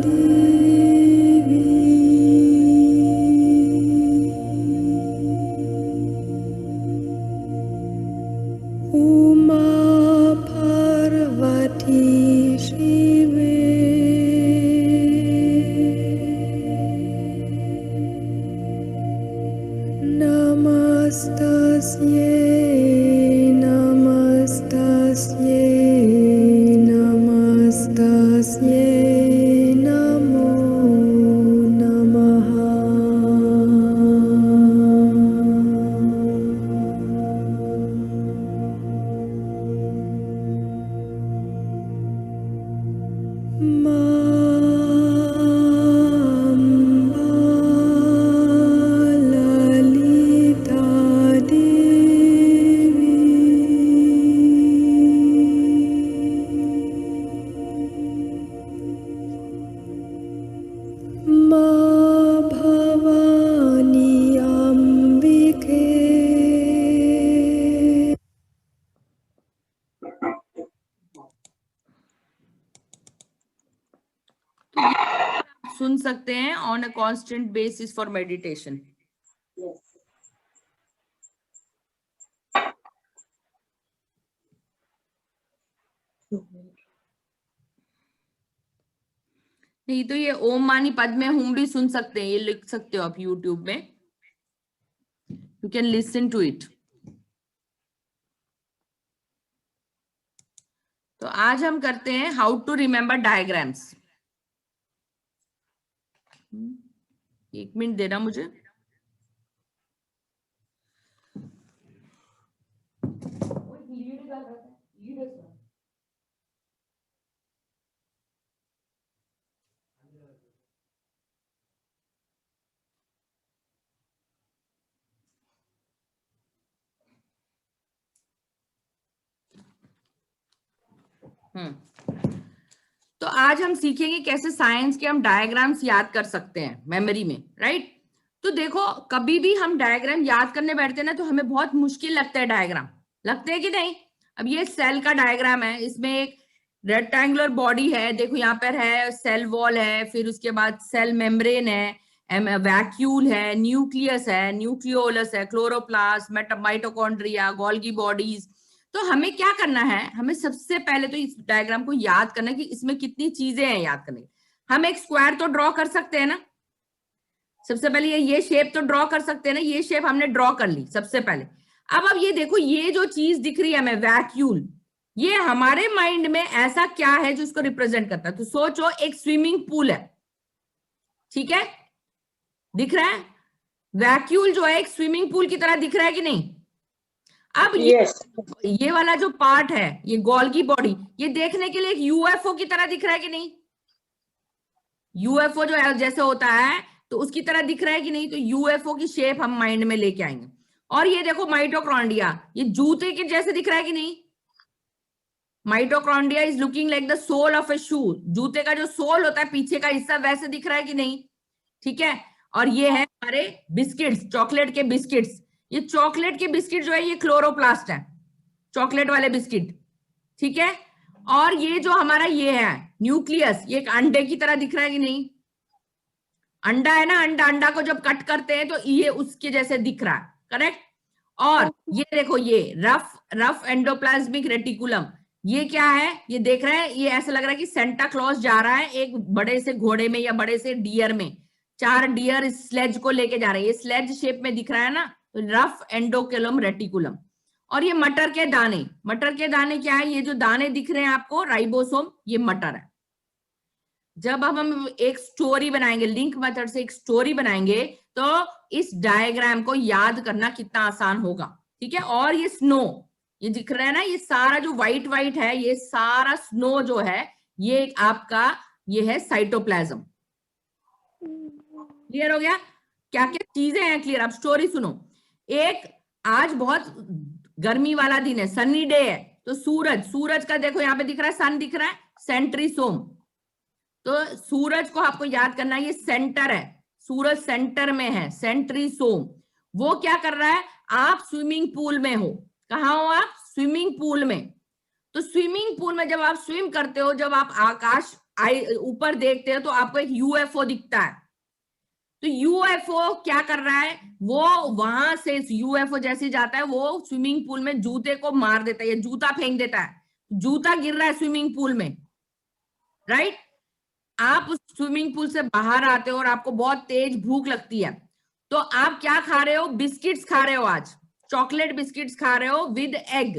देवी उमा पार्वती शिवे नमस्तस्यै नमस्तस्यै नमस्तस्यै नमो नमः। अम्बा ललिता देवी मां भवानी अम्बिके तो ये आप सुन सकते हैं on a constant basis for meditation. नहीं तो ये ओम मानी पद्मे हुम भी सुन सकते हैं, ये लिख सकते हो आप यूट्यूब में, you can listen to it. तो आज हम करते हैं how to remember diagrams. 1 minute देना मुझे। तो आज हम सीखेंगे कैसे साइंस के हम डायग्राम्स याद कर सकते हैं मेमोरी में, राइट। तो देखो कभी भी हम डायग्राम याद करने बैठते हैं ना तो हमें बहुत मुश्किल लगता है डायग्राम, लगते हैं कि नहीं। अब ये सेल का डायग्राम है, इसमें एक रेक्टेंगुलर बॉडी है, देखो यहाँ पर है सेल वॉल है, फिर उसके बाद सेल मेम्ब्रेन है, वैक्यूल है, न्यूक्लियस है, न्यूक्लियोलस है, क्लोरोप्लास्ट, माइटोकॉन्ड्रिया, गोल्गी बॉडीज। तो हमें क्या करना है, हमें सबसे पहले तो इस डायग्राम को याद करना है कि इसमें कितनी चीजें हैं याद करने। हम एक स्क्वायर तो ड्रॉ कर सकते हैं ना, सबसे पहले ये शेप तो ड्रॉ कर सकते हैं ना, ये शेप हमने ड्रॉ कर ली सबसे पहले। अब ये देखो, ये जो चीज दिख रही है हमें वैक्यूल, ये हमारे माइंड में ऐसा क्या है जो इसको रिप्रेजेंट करता है। तो सोचो एक स्विमिंग पूल है, ठीक है, दिख रहा है वैक्यूल जो है एक स्विमिंग पूल की तरह दिख रहा है कि नहीं। अब Yes. ये वाला जो पार्ट है, ये गोल्गी बॉडी, ये देखने के लिए एक यूएफओ की तरह दिख रहा है कि नहीं। यूएफओ जो है जैसे होता है तो उसकी तरह दिख रहा है कि नहीं। तो यूएफओ की शेप हम माइंड में लेके आएंगे। और ये देखो माइटोकॉन्ड्रिया, ये जूते के जैसे दिख रहा है कि नहीं। Mitochondria is looking like the sole of a shoe, जूते का जो सोल होता है पीछे का हिस्सा वैसे दिख रहा है कि नहीं, ठीक है। और ये है हमारे बिस्किट्स, चॉकलेट के बिस्किट्स। ये चॉकलेट के बिस्किट जो है ये क्लोरोप्लास्ट है, चॉकलेट वाले बिस्किट, ठीक है। और ये जो हमारा ये है न्यूक्लियस, ये एक अंडे की तरह दिख रहा है कि नहीं। अंडा है ना, अंडा को जब कट करते हैं तो ये उसके जैसे दिख रहा है, करेक्ट। और ये देखो, ये रफ एंडोप्लाज्मिक रेटिकुलम, ये क्या है, ये देख रहे हैं, ये ऐसा लग रहा है कि सेंटा क्लॉज जा रहा है एक बड़े से घोड़े में या बड़े से डियर में। 4 डियर इस स्लेज को लेके जा रहे हैं, ये स्लेज शेप में दिख रहा है ना, रफ एंडोकेलम रेटिकुलम। और ये मटर के दाने, मटर के दाने क्या है, ये जो दाने दिख रहे हैं आपको राइबोसोम, ये मटर है। जब हम एक स्टोरी बनाएंगे, लिंक मेथड से एक स्टोरी बनाएंगे, तो इस डायग्राम को याद करना कितना आसान होगा, ठीक है। और ये स्नो, ये दिख रहा है ना, ये सारा जो व्हाइट व्हाइट है, ये सारा स्नो जो है, ये आपका ये है साइटोप्लाज्म। क्लियर हो गया, क्या क्या चीजें हैं क्लियर। अब स्टोरी सुनो। एक आज बहुत गर्मी वाला दिन है, सनी डे है, तो सूरज का देखो यहाँ पे दिख रहा है, सन दिख रहा है, सेंट्रीसोम। तो सूरज को आपको याद करना है, ये सेंटर है, सूरज सेंटर में है, सेंट्रीसोम। वो क्या कर रहा है, आप स्विमिंग पूल में हो, कहाँ हो आप, स्विमिंग पूल में। तो स्विमिंग पूल में जब आप स्विम करते हो, जब आप आकाश ऊपर देखते हो तो आपको एक यूएफओ दिखता है। तो यूएफओ क्या कर रहा है, वो वहां से यूएफओ जैसे जाता है, वो स्विमिंग पूल में जूते को मार देता है, या जूता फेंक देता है, जूता गिर रहा है स्विमिंग पूल में, राइट। आप उस स्विमिंग पूल से बाहर आते हो और आपको बहुत तेज भूख लगती है, तो आप क्या खा रहे हो, बिस्किट्स खा रहे हो, आज चॉकलेट बिस्किट्स खा रहे हो विद एग,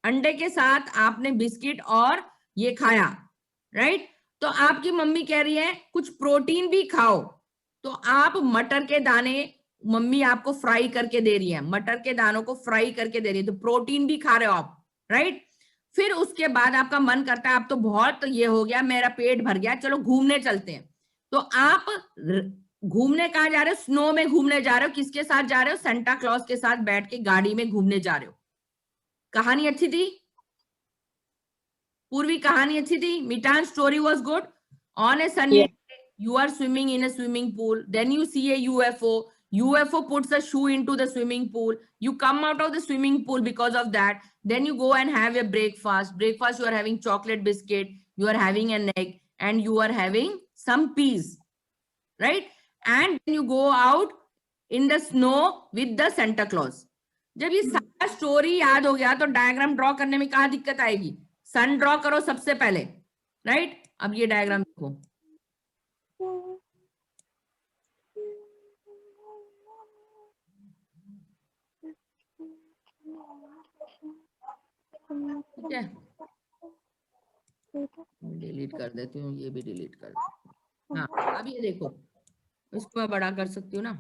अंडे के साथ आपने बिस्किट और ये खाया, राइट। तो आपकी मम्मी कह रही है कुछ प्रोटीन भी खाओ, तो आप मटर के दाने, मम्मी आपको फ्राई करके दे रही है, मटर के दानों को फ्राई करके दे रही है, तो प्रोटीन भी खा रहे हो आप, राइट। फिर उसके बाद आपका मन करता है, आप तो बहुत ये हो गया, मेरा पेट भर गया, चलो घूमने चलते हैं। तो आप घूमने कहाँ जा रहे हो, स्नो में घूमने जा रहे हो, किसके साथ जा रहे हो, सेंटा क्लॉज के साथ बैठ के गाड़ी में घूमने जा रहे हो। कहानी अच्छी थी पूर्वी, कहानी अच्छी थी, मिटान story was good. On a sunny you are swimming in a swimming pool, then you see a UFO puts a shoe into the swimming pool, you come out of the swimming pool because of that, then you go and have a breakfast, you are having chocolate biscuit, you are having an egg, and you are having some peas, right, and then you go out in the snow with the Santa Claus. जब ये सारा story याद हो गया तो diagram draw करने में कहाँ दिक्कत आएगी, सन ड्रॉ करो सबसे पहले, राइट। अब ये डायग्राम देखो, ठीक है, डिलीट कर देती हूँ, ये भी डिलीट कर देती हूँ। हाँ, अब ये देखो, इसको मैं बड़ा कर सकती हूँ ना।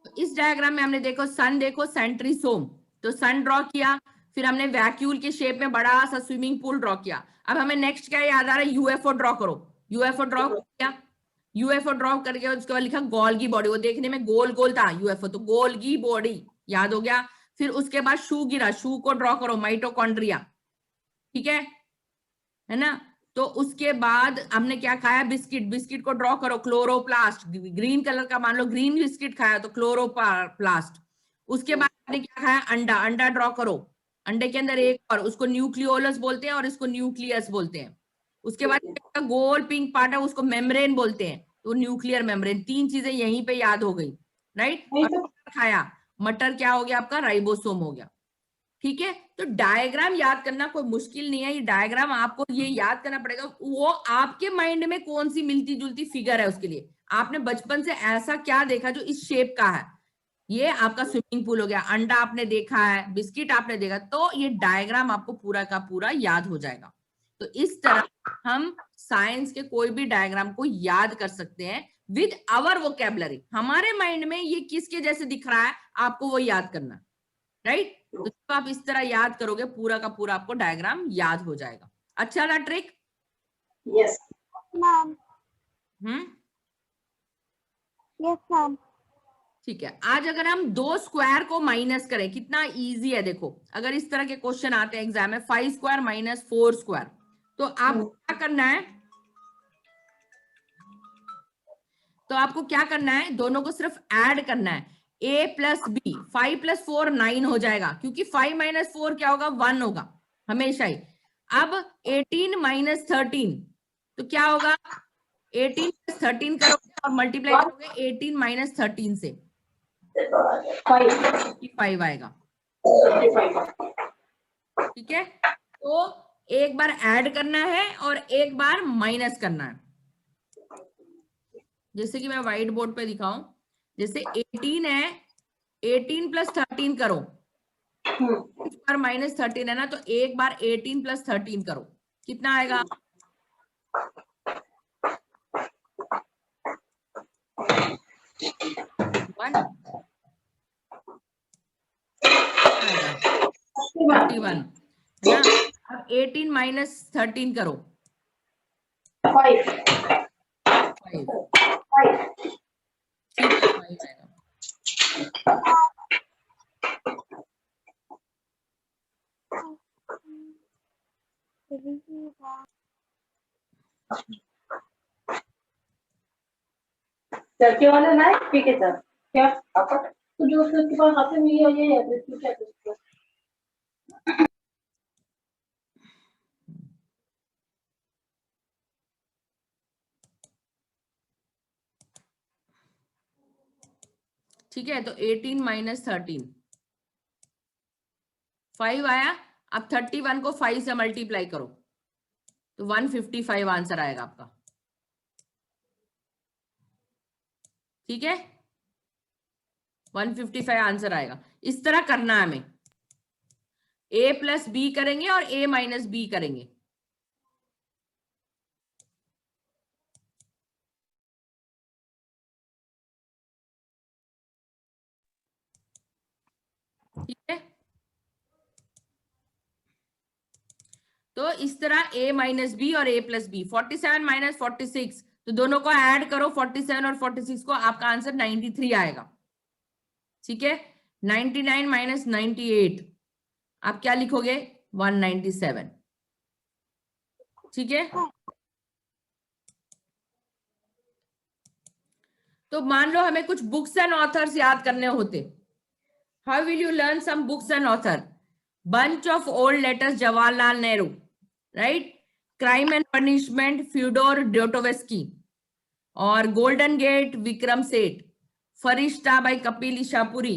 तो इस डायग्राम में हमने देखो सन, देखो सेंट्रीसोम, तो सन ड्रॉ किया, फिर हमने वैक्यूल के शेप में बड़ा सा स्विमिंग पूल ड्रॉ किया। अब हमें नेक्स्ट क्या याद आ रहा है, यूएफओ ड्रॉ करो। यूएफओ ड्रॉ किया, यूएफओ ड्रॉ करके उसके बाद लिखा गोल्गी बॉडी, वो देखने में गोल गोल था यूएफओ, तो गोल्गी बॉडी याद हो गया। फिर उसके बाद शू गिरा, शू को ड्रॉ करो, माइटोकॉन्ड्रिया, ठीक है ना। तो उसके बाद हमने क्या खाया, बिस्किट, बिस्किट को ड्रॉ करो, क्लोरोप्लास्ट, ग्रीन कलर का मान लो ग्रीन बिस्किट खाया तो क्लोरोप्लास्ट। उसके बाद हमने क्या खाया, अंडा, अंडा ड्रॉ करो, अंडे के अंदर एक और, उसको न्यूक्लियोलस बोलते हैं और इसको न्यूक्लियस बोलते हैं, उसके बाद गोल पिंक पार्ट है उसको मेम्ब्रेन बोलते हैं, तो न्यूक्लियर मेम्ब्रेन। 3 चीजें यहीं पे याद हो गई, राइट। खाया मटर क्या हो गया आपका, राइबोसोम हो गया, ठीक है। तो डायग्राम याद करना कोई मुश्किल नहीं है, ये डायग्राम आपको ये याद करना पड़ेगा वो आपके माइंड में कौन सी मिलती जुलती फिगर है, उसके लिए आपने बचपन से ऐसा क्या देखा जो इस शेप का है। ये आपका स्विमिंग पूल हो गया, अंडा आपने देखा है, बिस्किट आपने देखा, तो ये डायग्राम आपको पूरा का पूरा याद हो जाएगा। तो इस तरह हम साइंस के कोई भी डायग्राम को याद कर सकते हैं विद आवर वोकेबलरी। हमारे माइंड में ये किसके जैसे दिख रहा है आपको वो याद करना, राइट। तो जब आप इस तरह याद करोगे पूरा का पूरा आपको डायग्राम याद हो जाएगा। अच्छा था trick? Yes ma'am. Yes ma'am. ठीक है। आज अगर हम 2 स्क्वायर को माइनस करें, कितना इजी है देखो। अगर इस तरह के क्वेश्चन आते हैं एग्जाम में, 5 स्क्वायर माइनस 4 स्क्वायर, तो आपको क्या करना है, तो आपको क्या करना है, दोनों को सिर्फ ऐड करना है। a प्लस बी, 5 प्लस 4 9 हो जाएगा, क्योंकि 5 माइनस 4 क्या होगा, 1 होगा हमेशा ही। अब 18 माइनस 13, तो क्या होगा, 18 प्लस 13 करोगे और मल्टीप्लाई करोगे 18 माइनस 13 से, 5 आएगा, ठीक है। तो एक बार ऐड करना है और एक बार माइनस करना है। जैसे कि मैं व्हाइट बोर्ड पे दिखाऊं, जैसे 18 है, 18 प्लस 13 करो, पर माइनस 13 है ना, तो एक बार 18 प्लस 13 करो, कितना आएगा, 1 31 है ना। अब 18 माइनस 13 करो, 5 आएगा। सर के वाला ना ठीक है सर, क्या आपका तो जो उसके पास हाथ में ये है तो क्या है। ठीक है, तो 18 माइनस 13 5 आया। अब 31 को 5 से मल्टीप्लाई करो तो 155 आंसर आएगा आपका, ठीक है, 155 आंसर आएगा। इस तरह करना है हमें, a प्लस बी करेंगे और a माइनस बी करेंगे, ठीक है। तो इस तरह a माइनस बी और a प्लस बी, 47 माइनस 46, तो दोनों को ऐड करो 47 और 46 को, आपका आंसर 93 आएगा, ठीक है। 99 माइनस 98, आप क्या लिखोगे, 197, ठीक है। तो मान लो हमें कुछ बुक्स एंड ऑथर्स याद करने होते, how will you learn some books and author, bunch of old letters Jawaharlal Nehru, right, crime and punishment Fyodor Dostoevsky, और golden gate Vikram Seth, Farishta by Kapil Isapuri,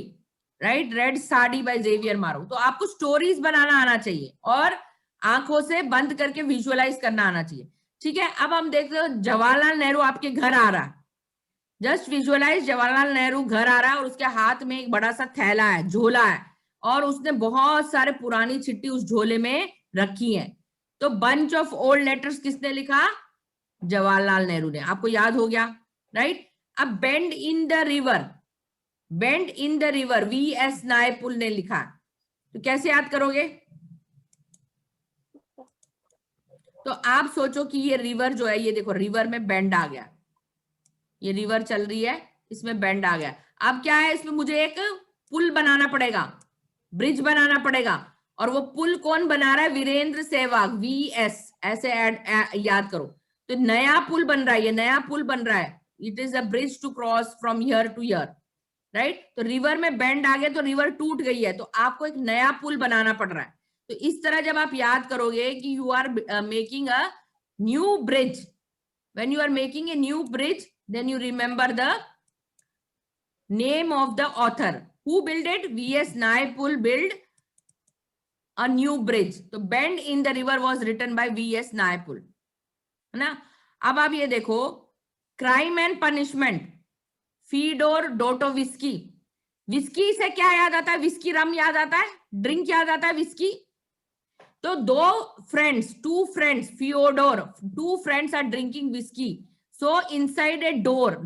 right, red sari by Javier Moro. तो आपको स्टोरीज बनाना आना चाहिए और आंखों से बंद करके विजुअलाइज करना आना चाहिए, ठीक है। अब हम देखते हो जवाहरलाल नेहरू आपके घर आ रहा है, जस्ट विजुअलाइज जवाहरलाल नेहरू घर आ रहा है और उसके हाथ में एक बड़ा सा थैला है, झोला है, और उसने बहुत सारे पुरानी चिट्ठी उस झोले में रखी है। तो बंच ऑफ ओल्ड लेटर्स किसने लिखा, जवाहरलाल नेहरू ने, आपको याद हो गया, राइट। अब bend in the river, bend in the river V S. Naipaul ने लिखा, तो कैसे याद करोगे, तो आप सोचो कि ये रिवर जो है, ये देखो रिवर में बेंड आ गया, ये रिवर चल रही है, इसमें बेंड आ गया। अब क्या है, इसमें मुझे एक पुल बनाना पड़ेगा, ब्रिज बनाना पड़ेगा, और वो पुल कौन बना रहा है, वीरेंद्र सहवाग, वी.एस. ऐसे याद करो। तो नया पुल बन रहा है, ये नया पुल बन रहा है, it is a bridge to cross from here to here, right. तो रिवर में बेंड आ गया, तो रिवर टूट गई है, तो आपको एक नया पुल बनाना पड़ रहा है। तो इस तरह जब आप याद करोगे कि you are making a New bridge. When you are making a new bridge, then you remember the name of the author. Who built it? V.S. Naipaul built a new bridge. तो Bend in the River was written by V.S. Naipaul. है ना? अब आप ये देखो, crime and punishment, फीडोर डोटोविस्की. Whisky से क्या याद आता है? विस्की रम याद आता है, ड्रिंक याद आता है विस्की. तो two friends, फियोडोर, two friends are drinking whiskey. So inside a door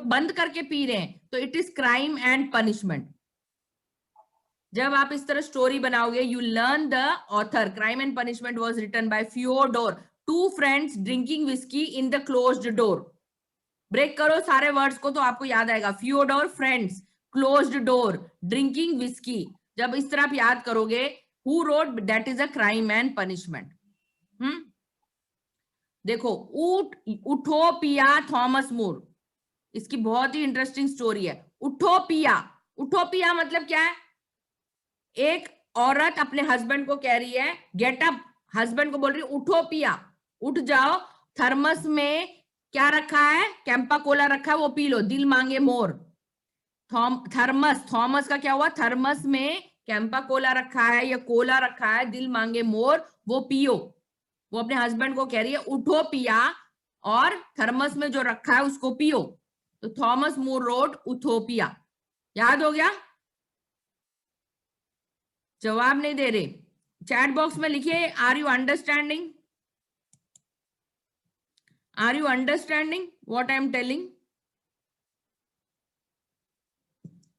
बंद करके पी रहे हैं, तो it is crime and punishment. जब आप इस तरह स्टोरी बनाओगे, you learn the author. Crime and Punishment was written by Fyodor. Two friends drinking whiskey in the closed door. Break करो सारे वर्ड्स को तो आपको याद आएगा. Fyodor, friends, closed door, drinking whiskey. जब इस तरह आप याद करोगे, who wrote, that is a crime and punishment. देखो, उठोपिया थॉमस मूर, इसकी बहुत ही इंटरेस्टिंग स्टोरी है. उठोपिया मतलब क्या है? एक औरत अपने हस्बैंड को कह रही है गेट अप, हस्बैंड को बोल रही है उठोपिया, उठ जाओ, थर्मस में क्या रखा है? कैंपा कोला रखा है, वो पी लो, दिल मांगे मोर. थॉमस का क्या हुआ? थर्मस में कैंपा कोला रखा है या कोला रखा है, दिल मांगे मोर, वो पियो. वो अपने हस्बैंड को कह रही है उठो पिया, और थर्मस में जो रखा है उसको पियो. तो थॉमस मूर रोट उथोपिया. याद हो गया? जवाब नहीं दे रहे, चैट बॉक्स में लिखिए, are you understanding? Are you understanding what I am telling?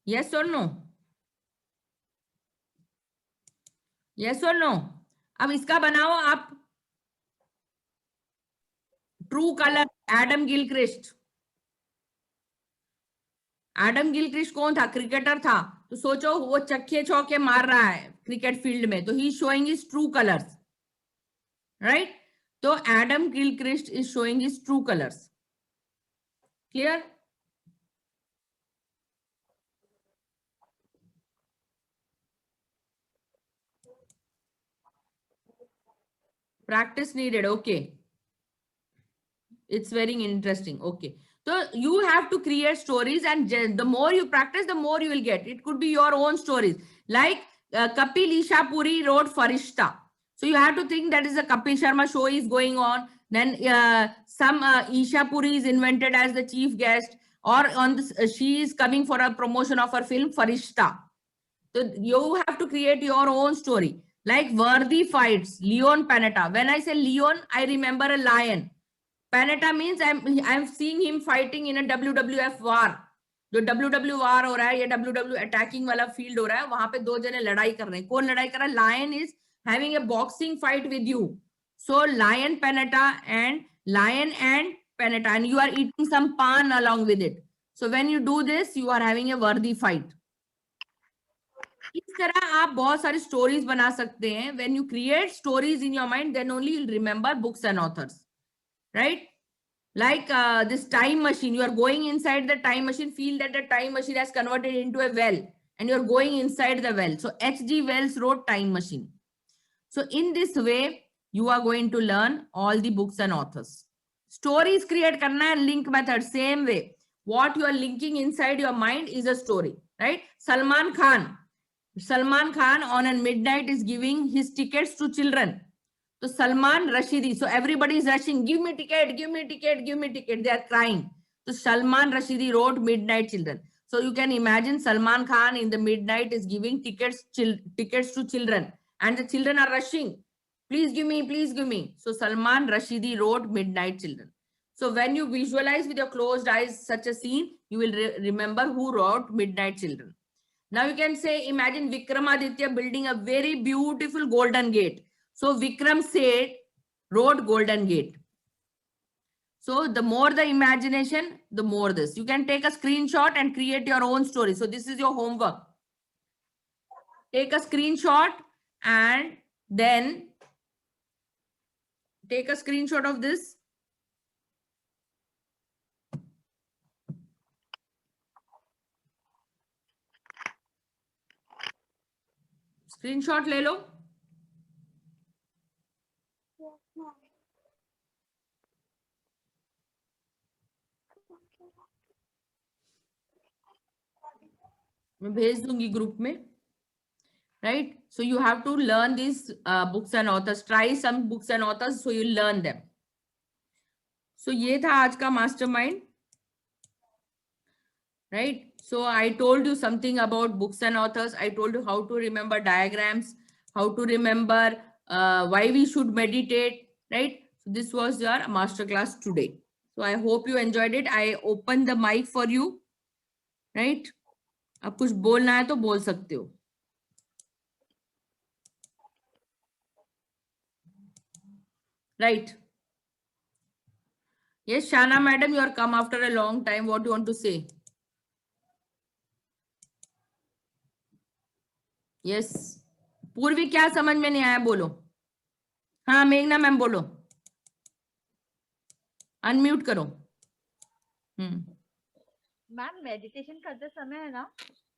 Yes और नो? यस और नो? अब इसका बनाओ आप true colour. Adam Gilchrist. Adam Gilchrist कौन था? क्रिकेटर था. तो सोचो वो चक्के चौके मार रहा है क्रिकेट फील्ड में, तो he showing his true colours, right? तो Adam Gilchrist is showing his true colours. Clear? Practice needed. Okay. It's very interesting. Okay. So you have to create stories, and the more you practice, the more you will get. It could be your own stories. Like Kapil Isha Puri wrote Farishta. So you have to think that is a Kapil Sharma show is going on. Then some Isha Puri is invented as the chief guest, or on this, she is coming for a promotion of her film Farishta. So you have to create your own story. Like Worthy Fights, Leon Panetta. When I say Leon, I remember a lion. Panetta means I'm seeing him fighting in a WWF war. जो WW war हो रहा है या WW attacking वाला field हो रहा है, वहां पे दो जने लड़ाई कर रहे हैं. कौन लड़ाई कर रहा है? Lion is having a boxing fight with you. So Lion Panetta and Lion and Panetta, and you are eating some pan along with it. So when you do this, you are having a worthy fight. इस तरह आप बहुत सारी stories बना सकते हैं. When you create stories in your mind, then only you'll remember books and authors, right? Like this time machine, you are going inside the time machine, feel that the time machine has converted into a well, and you're going inside the well. So H.G. Wells wrote Time Machine. So in this way, you are going to learn all the books and authors. Stories create karna hai, link method, same way. What you are linking inside your mind is a story, right? Salman Khan on a midnight is giving his tickets to children. So Salman Rushdie, so everybody is rushing, give me ticket, give me ticket, give me ticket. They are crying. So Salman Rushdie wrote Midnight Children. So you can imagine Salman Khan in the midnight is giving tickets to children, and the children are rushing. Please give me, please give me. So Salman Rushdie wrote Midnight Children. So when you visualize with your closed eyes such a scene, you will remember who wrote Midnight Children. Now you can say, imagine Vikramaditya building a very beautiful golden gate. So Vikram Seth wrote Golden Gate. So the more the imagination, the more this. You can take a screenshot and create your own story. So this is your homework. Take a screenshot and then take a screenshot of this. Screenshot ले लो. मैं भेज दूंगी group में, right? So you have to learn these books and authors. Try some books and authors so you learn them. So ये था आज का mastermind, right? So I told you something about books and authors. I told you how to remember diagrams, how to remember why we should meditate, right? So this was your masterclass today. So I hope you enjoyed it. I opened the mic for you, right? अब कुछ बोलना है तो बोल सकते हो. Right. Yes, Shana madam, you are come after a long time. What do you want to say? Yes. पूर्वी क्या समझ में नहीं आया बोलो. हाँ मेघना मैम बोलो. अनम्यूट करो. मैम मेडिटेशन करते समय है ना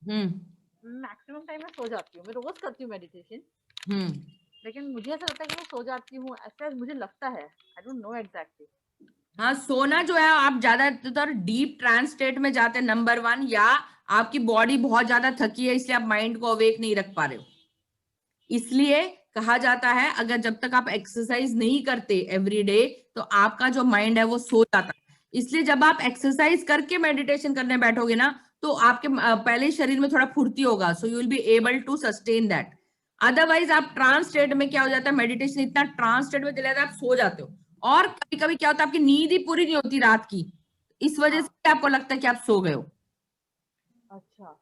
मैक्सिमम टाइम मैं सो जाती हूँ. मैं रोज करती हूँ मेडिटेशन, लेकिन मुझे ऐसा लगता है कि मैं सो जाती हूँ, ऐसा मुझे लगता है. I don't know exactly. हाँ सोना जो है आप ज्यादातर डीप ट्रांस स्टेट में जाते हैं, नंबर 1, या आपकी बॉडी बहुत ज्यादा थकी है इसलिए आप माइंड को अवेक नहीं रख पा रहे हो. इसलिए कहा जाता है अगर जब तक आप एक्सरसाइज नहीं करते एवरी डे तो आपका जो माइंड है वो सो जाता है. इसलिए जब आप एक्सरसाइज करके मेडिटेशन करने बैठोगे ना तो आपके पहले शरीर में थोड़ा फुर्ती होगा, so you will be able to sustain that. Otherwise आप ट्रांस स्टेट में क्या हो जाता है, मेडिटेशन इतना ट्रांस स्टेट में चले जाता है आप सो जाते हो. और कभी कभी क्या होता है आपकी नींद ही पूरी नहीं होती रात की, इस वजह से आपको लगता है कि आप सो गए हो. अच्छा,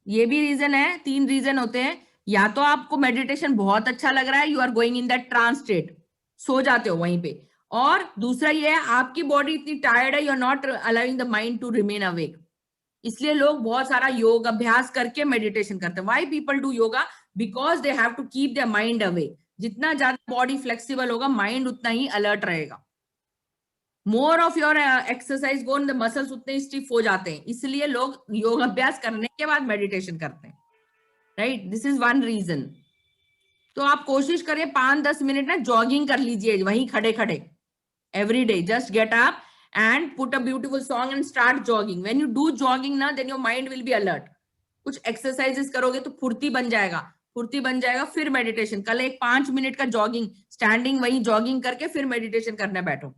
ये भी रीजन है. 3 रीजन होते हैं. या तो आपको मेडिटेशन बहुत अच्छा लग रहा है, you are going in that trance state, सो जाते हो वहीं पे. और दूसरा ये है आपकी बॉडी इतनी टायर्ड है, you are not allowing the mind to remain awake. इसलिए लोग बहुत सारा योग अभ्यास करके मेडिटेशन करते हैं. Why people do yoga? Because they have to keep their mind awake. जितना ज्यादा बॉडी फ्लेक्सिबल होगा माइंड उतना ही अलर्ट रहेगा. More of your exercise go the muscles उतने स्टिफ हो जाते हैं, इसलिए लोग योग अभ्यास करने के बाद मेडिटेशन करते हैं, right? This is one reason. तो आप कोशिश करिए 5-10 मिनट ना जॉगिंग कर लीजिए वहीं खड़े खड़े every day. Just get up and put a beautiful song and start jogging. When you do jogging na, then your mind will be alert. कुछ एक्सरसाइजेस करोगे तो फुर्ती बन जाएगा, फुर्ती बन जाएगा. फिर मेडिटेशन. कल एक 5 मिनट का जॉगिंग, स्टैंडिंग वहीं जॉगिंग करके फिर मेडिटेशन करने बैठो.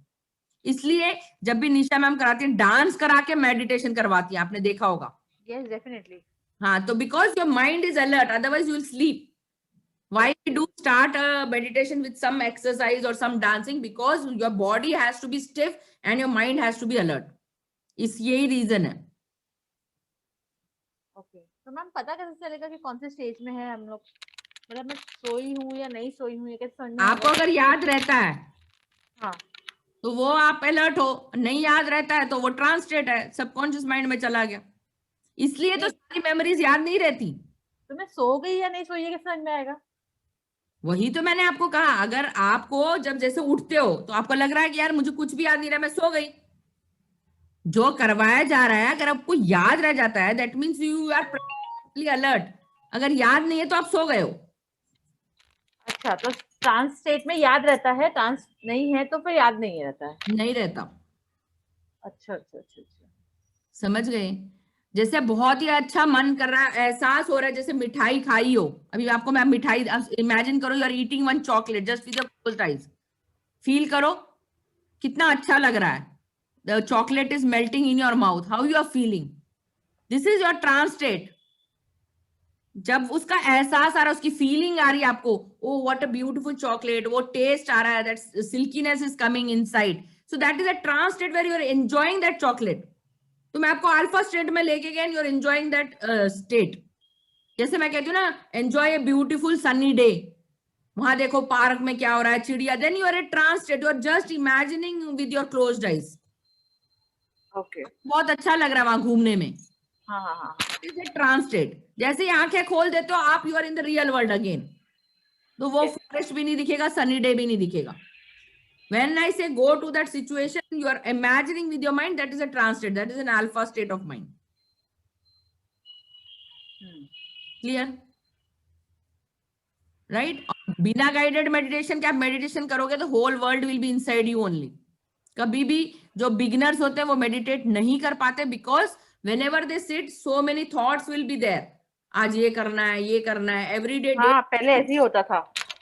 इसलिए जब भी निशा मैम कराती है डांस करा के मेडिटेशन करवाती है, आपने देखा होगा. Yes definitely. हाँ, तो because your mind is alert, otherwise you will sleep. Why we do start a meditation with some exercise or some dancing? Because your body has to be stiff and your mind has to be alert. इस यही reason है. Okay, तो ma'am पता कैसे चलेगा कि कौन से स्टेज में है हम लोग? मतलब मैं सोई हूँ या नहीं सोई हूँ, ये कैसे समझ में आपको आएगा? अगर याद रहता है हाँ, तो वो आप अलर्ट हो, नहीं याद रहता है तो वो ट्रांस स्टेट है, सबकॉन्शियस माइंड में चला गया. इसलिए तो सारी मेमोरीज याद नहीं रहती. तो मैं सो गई या नहीं सोई, ये कैसे समझ में आएगा? वही तो मैंने आपको कहा. अगर आपको जब जैसे उठते हो तो आपको लग रहा है कि यार मुझे कुछ भी याद नहीं रहा, मैं सो गई, जो करवाया जा रहा है अगर आपको याद रह जाता है that means you are alert. अगर याद नहीं है तो आप सो गए हो. अच्छा, तो ट्रांस स्टेट में याद रहता है, ट्रांस नहीं है तो फिर याद नहीं रहता है. नहीं रहता. अच्छा अच्छा अच्छा अच्छा. समझ गए? जैसे बहुत ही अच्छा मन कर रहा है, एहसास हो रहा है जैसे मिठाई खाई हो. अभी आपको मैं मिठाई, इमेजिन करो you are eating one chocolate just with your closed eyes. Feel करो कितना अच्छा लग रहा है. The chocolate is melting in your mouth. How you are feeling? This is your trance state. जब उसका एहसास आ रहा है, उसकी फीलिंग आ रही है आपको, oh what a beautiful chocolate, वो टेस्ट आ रहा है, that silkiness is coming inside, so that is a trance state where you are enjoying that chocolate. तो मैं आपको अल्फा स्टेट में लेके गया, you are enjoying that state. जैसे मैं कहती हूँ ना, enjoy a beautiful sunny day, वहां देखो पार्क में क्या हो रहा है, चिड़िया, then you are a trance state, you are just imagining with your closed eyes. Okay, बहुत अच्छा लग रहा है वहां घूमने में. हाँ हाँ हाँ. Is a trance state. जैसे ही आंखें खोल देते हो आप, you are in the real world again. तो वो फॉरेस्ट भी नहीं दिखेगा, सनी डे भी नहीं दिखेगा. When I say go to that situation, you are imagining with your mind, that is a trance state, that is an alpha state of mind. Clear? Right? बिना guided meditation के आप meditation करोगे तो whole world will be inside you only. कभी भी जो beginners होते हैं वो meditate नहीं कर पाते because whenever they sit, so many thoughts will be there. आज ये करना है, ये करना है, every day. हाँ पहले ऐसे ही होता था.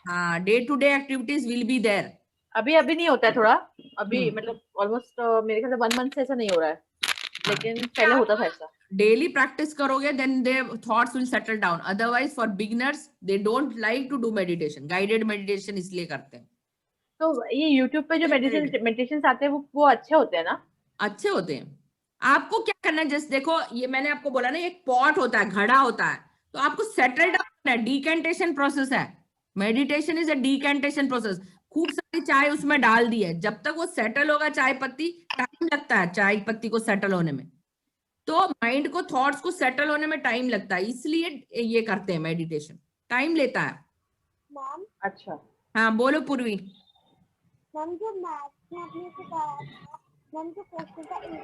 हाँ, day to day activities will be there. अभी नहीं होता है थोड़ा. अभी मतलब ऑलमोस्ट मेरे ख्याल से 1 मंथ से ऐसा नहीं हो रहा है, लेकिन पहले होता था ऐसा. Daily practice करोगे, then their thoughts will settle down. Otherwise, for beginners, they don't like to do meditation. Guided meditation इसलिए करते हैं. तो ये YouTube पे जो मेडिटेशन आते हैं वो अच्छे होते हैं ना? अच्छे होते हैं. आपको क्या करना है, जस्ट देखो, ये मैंने आपको बोला ना, एक पॉट होता है, घड़ा होता है, तो आपको सेटल डाउन करना है. डिकेंटेशन प्रोसेस है. Meditation is a decantation process. खूब सारी चाय उसमें डाल दी है, जब तक वो सेटल होगा चाय पत्ती, टाइम लगता है चाय पत्ती को सेटल होने में. तो माइंड को, थॉट्स को सेटल होने में टाइम लगता है, इसलिए ये करते हैं मेडिटेशन. टाइम लेता है. मैम. अच्छा. हाँ बोलो पूर्वी. मैम जो मैथ में आपने बताया था, मैम जो क्वेश्चन का 18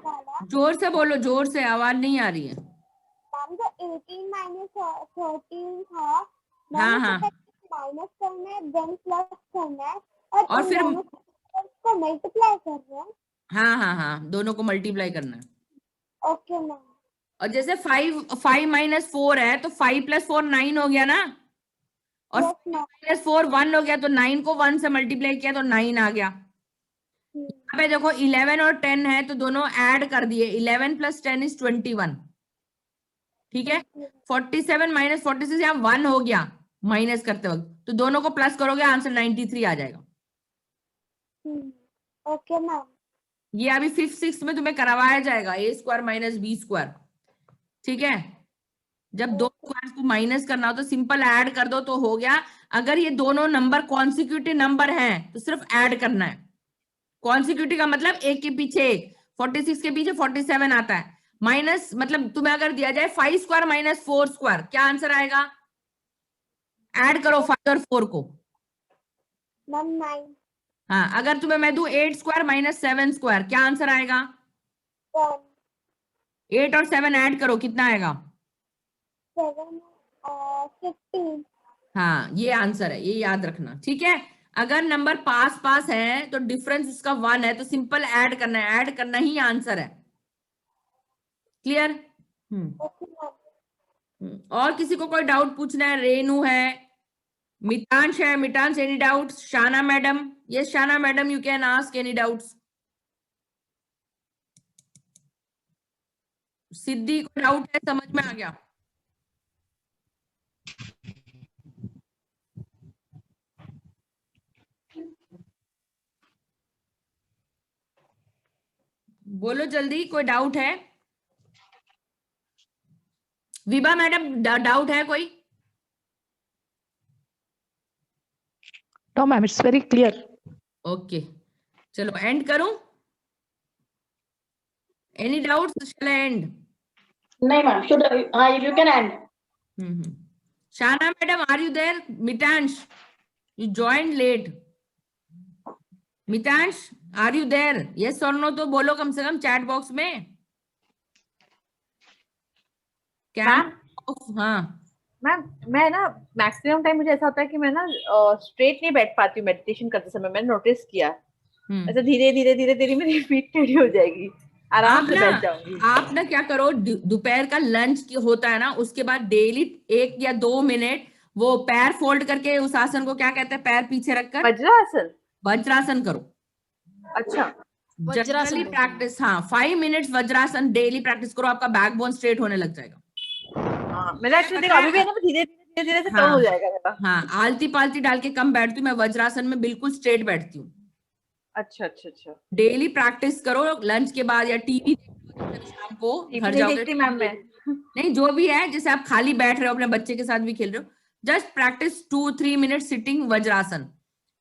वाला, जोर से बोलो, जोर से, आवाज नहीं आ रही है. मैम जो 18 माइनस 13 था, हाँ हाँ, माइनस करना है, देन प्लस करना है, और फिर को मल्टीप्लाई करना है. हाँ हाँ हाँ, दोनों को मल्टीप्लाई करना है. Okay ma'am. और जैसे 5 माइनस 4 है, तो 5 प्लस 4 9 हो गया ना, और Yes, ma'am. माइनस 4 1 हो गया, तो 9 को 1 से मल्टीप्लाई किया तो 9 आ गया. यहाँ पे देखो 11 और 10 है, तो दोनों ऐड कर दिए. 11 प्लस 10 इज 21. ठीक है. 47 माइनस 46, यहाँ 1 हो गया माइनस करते वक्त, तो दोनों को प्लस करोगे, आंसर 93 आ जाएगा. Okay ma'am. ये अभी 5th 6th में तुम्हें करवाया जाएगा, a square minus b square. ठीक है. जब दो स्क्वायर को माइनस करना हो तो सिंपल ऐड कर दो तो हो गया. अगर ये दोनों नंबर कॉन्सिक्यूटिव नंबर हैं तो सिर्फ ऐड करना है. कॉन्सिक्यूटिव का मतलब एक के पीछे एक. 46 के पीछे 47 आता है. माइनस मतलब तुम्हें अगर दिया जाए 5 स्क्वायर माइनस 4 स्क्वायर, क्या आंसर आएगा? ऐड करो 5 और 4 को. मैम 9. हाँ, अगर तुम्हें मैं दूं 8 स्क्वायर माइनस 7 स्क्वायर, क्या आंसर आएगा? 1. 8 और 7 ऐड करो, कितना आएगा? 7 15. हाँ, ये आंसर है, ये याद रखना. ठीक है. अगर नंबर पास पास है तो डिफरेंस उसका 1 है, तो सिंपल ऐड करना है. ऐड करना ही आंसर है. क्लियर? Okay ma'am. और किसी को कोई डाउट पूछना है? रेनू है, मितांश है. Mitansh, any doubts? Shana madam, yes Shana madam, you can ask any doubts. Siddhi को डाउट है, समझ में आ गया? बोलो जल्दी, कोई डाउट है? विभा मैडम, डाउट है कोई? No, ma'am, it's very clear. Okay, चलो एंड करूं? Any doubts? Shall I end? नहीं ma'am, you can end. Shana madam, are you there? Mitansh, you joined late. Mitansh, are you there? Yes और नो तो बोलो कम से कम चैट बॉक्स में. क्या? हाँ मैम मैं ना मैक्सिमम टाइम मुझे ऐसा होता है कि मैं ना स्ट्रेट नहीं बैठ पाती हूँ मेडिटेशन करते समय. मैंने नोटिस किया ऐसा धीरे धीरे धीरे धीरे मेरी पीठ टेढ़ी हो जाएगी, आराम से बैठ जाऊंगी. आप ना क्या करो, दोपहर का लंच होता है ना, उसके बाद डेली 1 या 2 मिनट वो पैर फोल्ड करके, उस आसन को क्या कहते हैं, पैर पीछे रखकर वज्रासन. वज्रासन करो. अच्छा. जनरली प्रैक्टिस, हाँ 5 मिनट्स वज्रासन डेली प्रैक्टिस करो, आपका बैकबोन स्ट्रेट होने लग जाएगा. मेरा एक्चुअली अभी भी है ना, धीरे धीरे धीरे से कम हो जाएगा मेरा. हाँ, आलती पालती डाल के कम बैठती हूँ मैं, वज्रासन में बिल्कुल स्ट्रेट बैठती हूँ. अच्छा अच्छा अच्छा. डेली प्रैक्टिस करो, लंच के बाद या टीवी शाम को घर जाओगे. मैम मैं नहीं, जो भी है, जैसे आप खाली बैठ रहे हो अपने बच्चे के साथ भी खेल रहे हो, just practice 2-3 minute sitting vajrasana,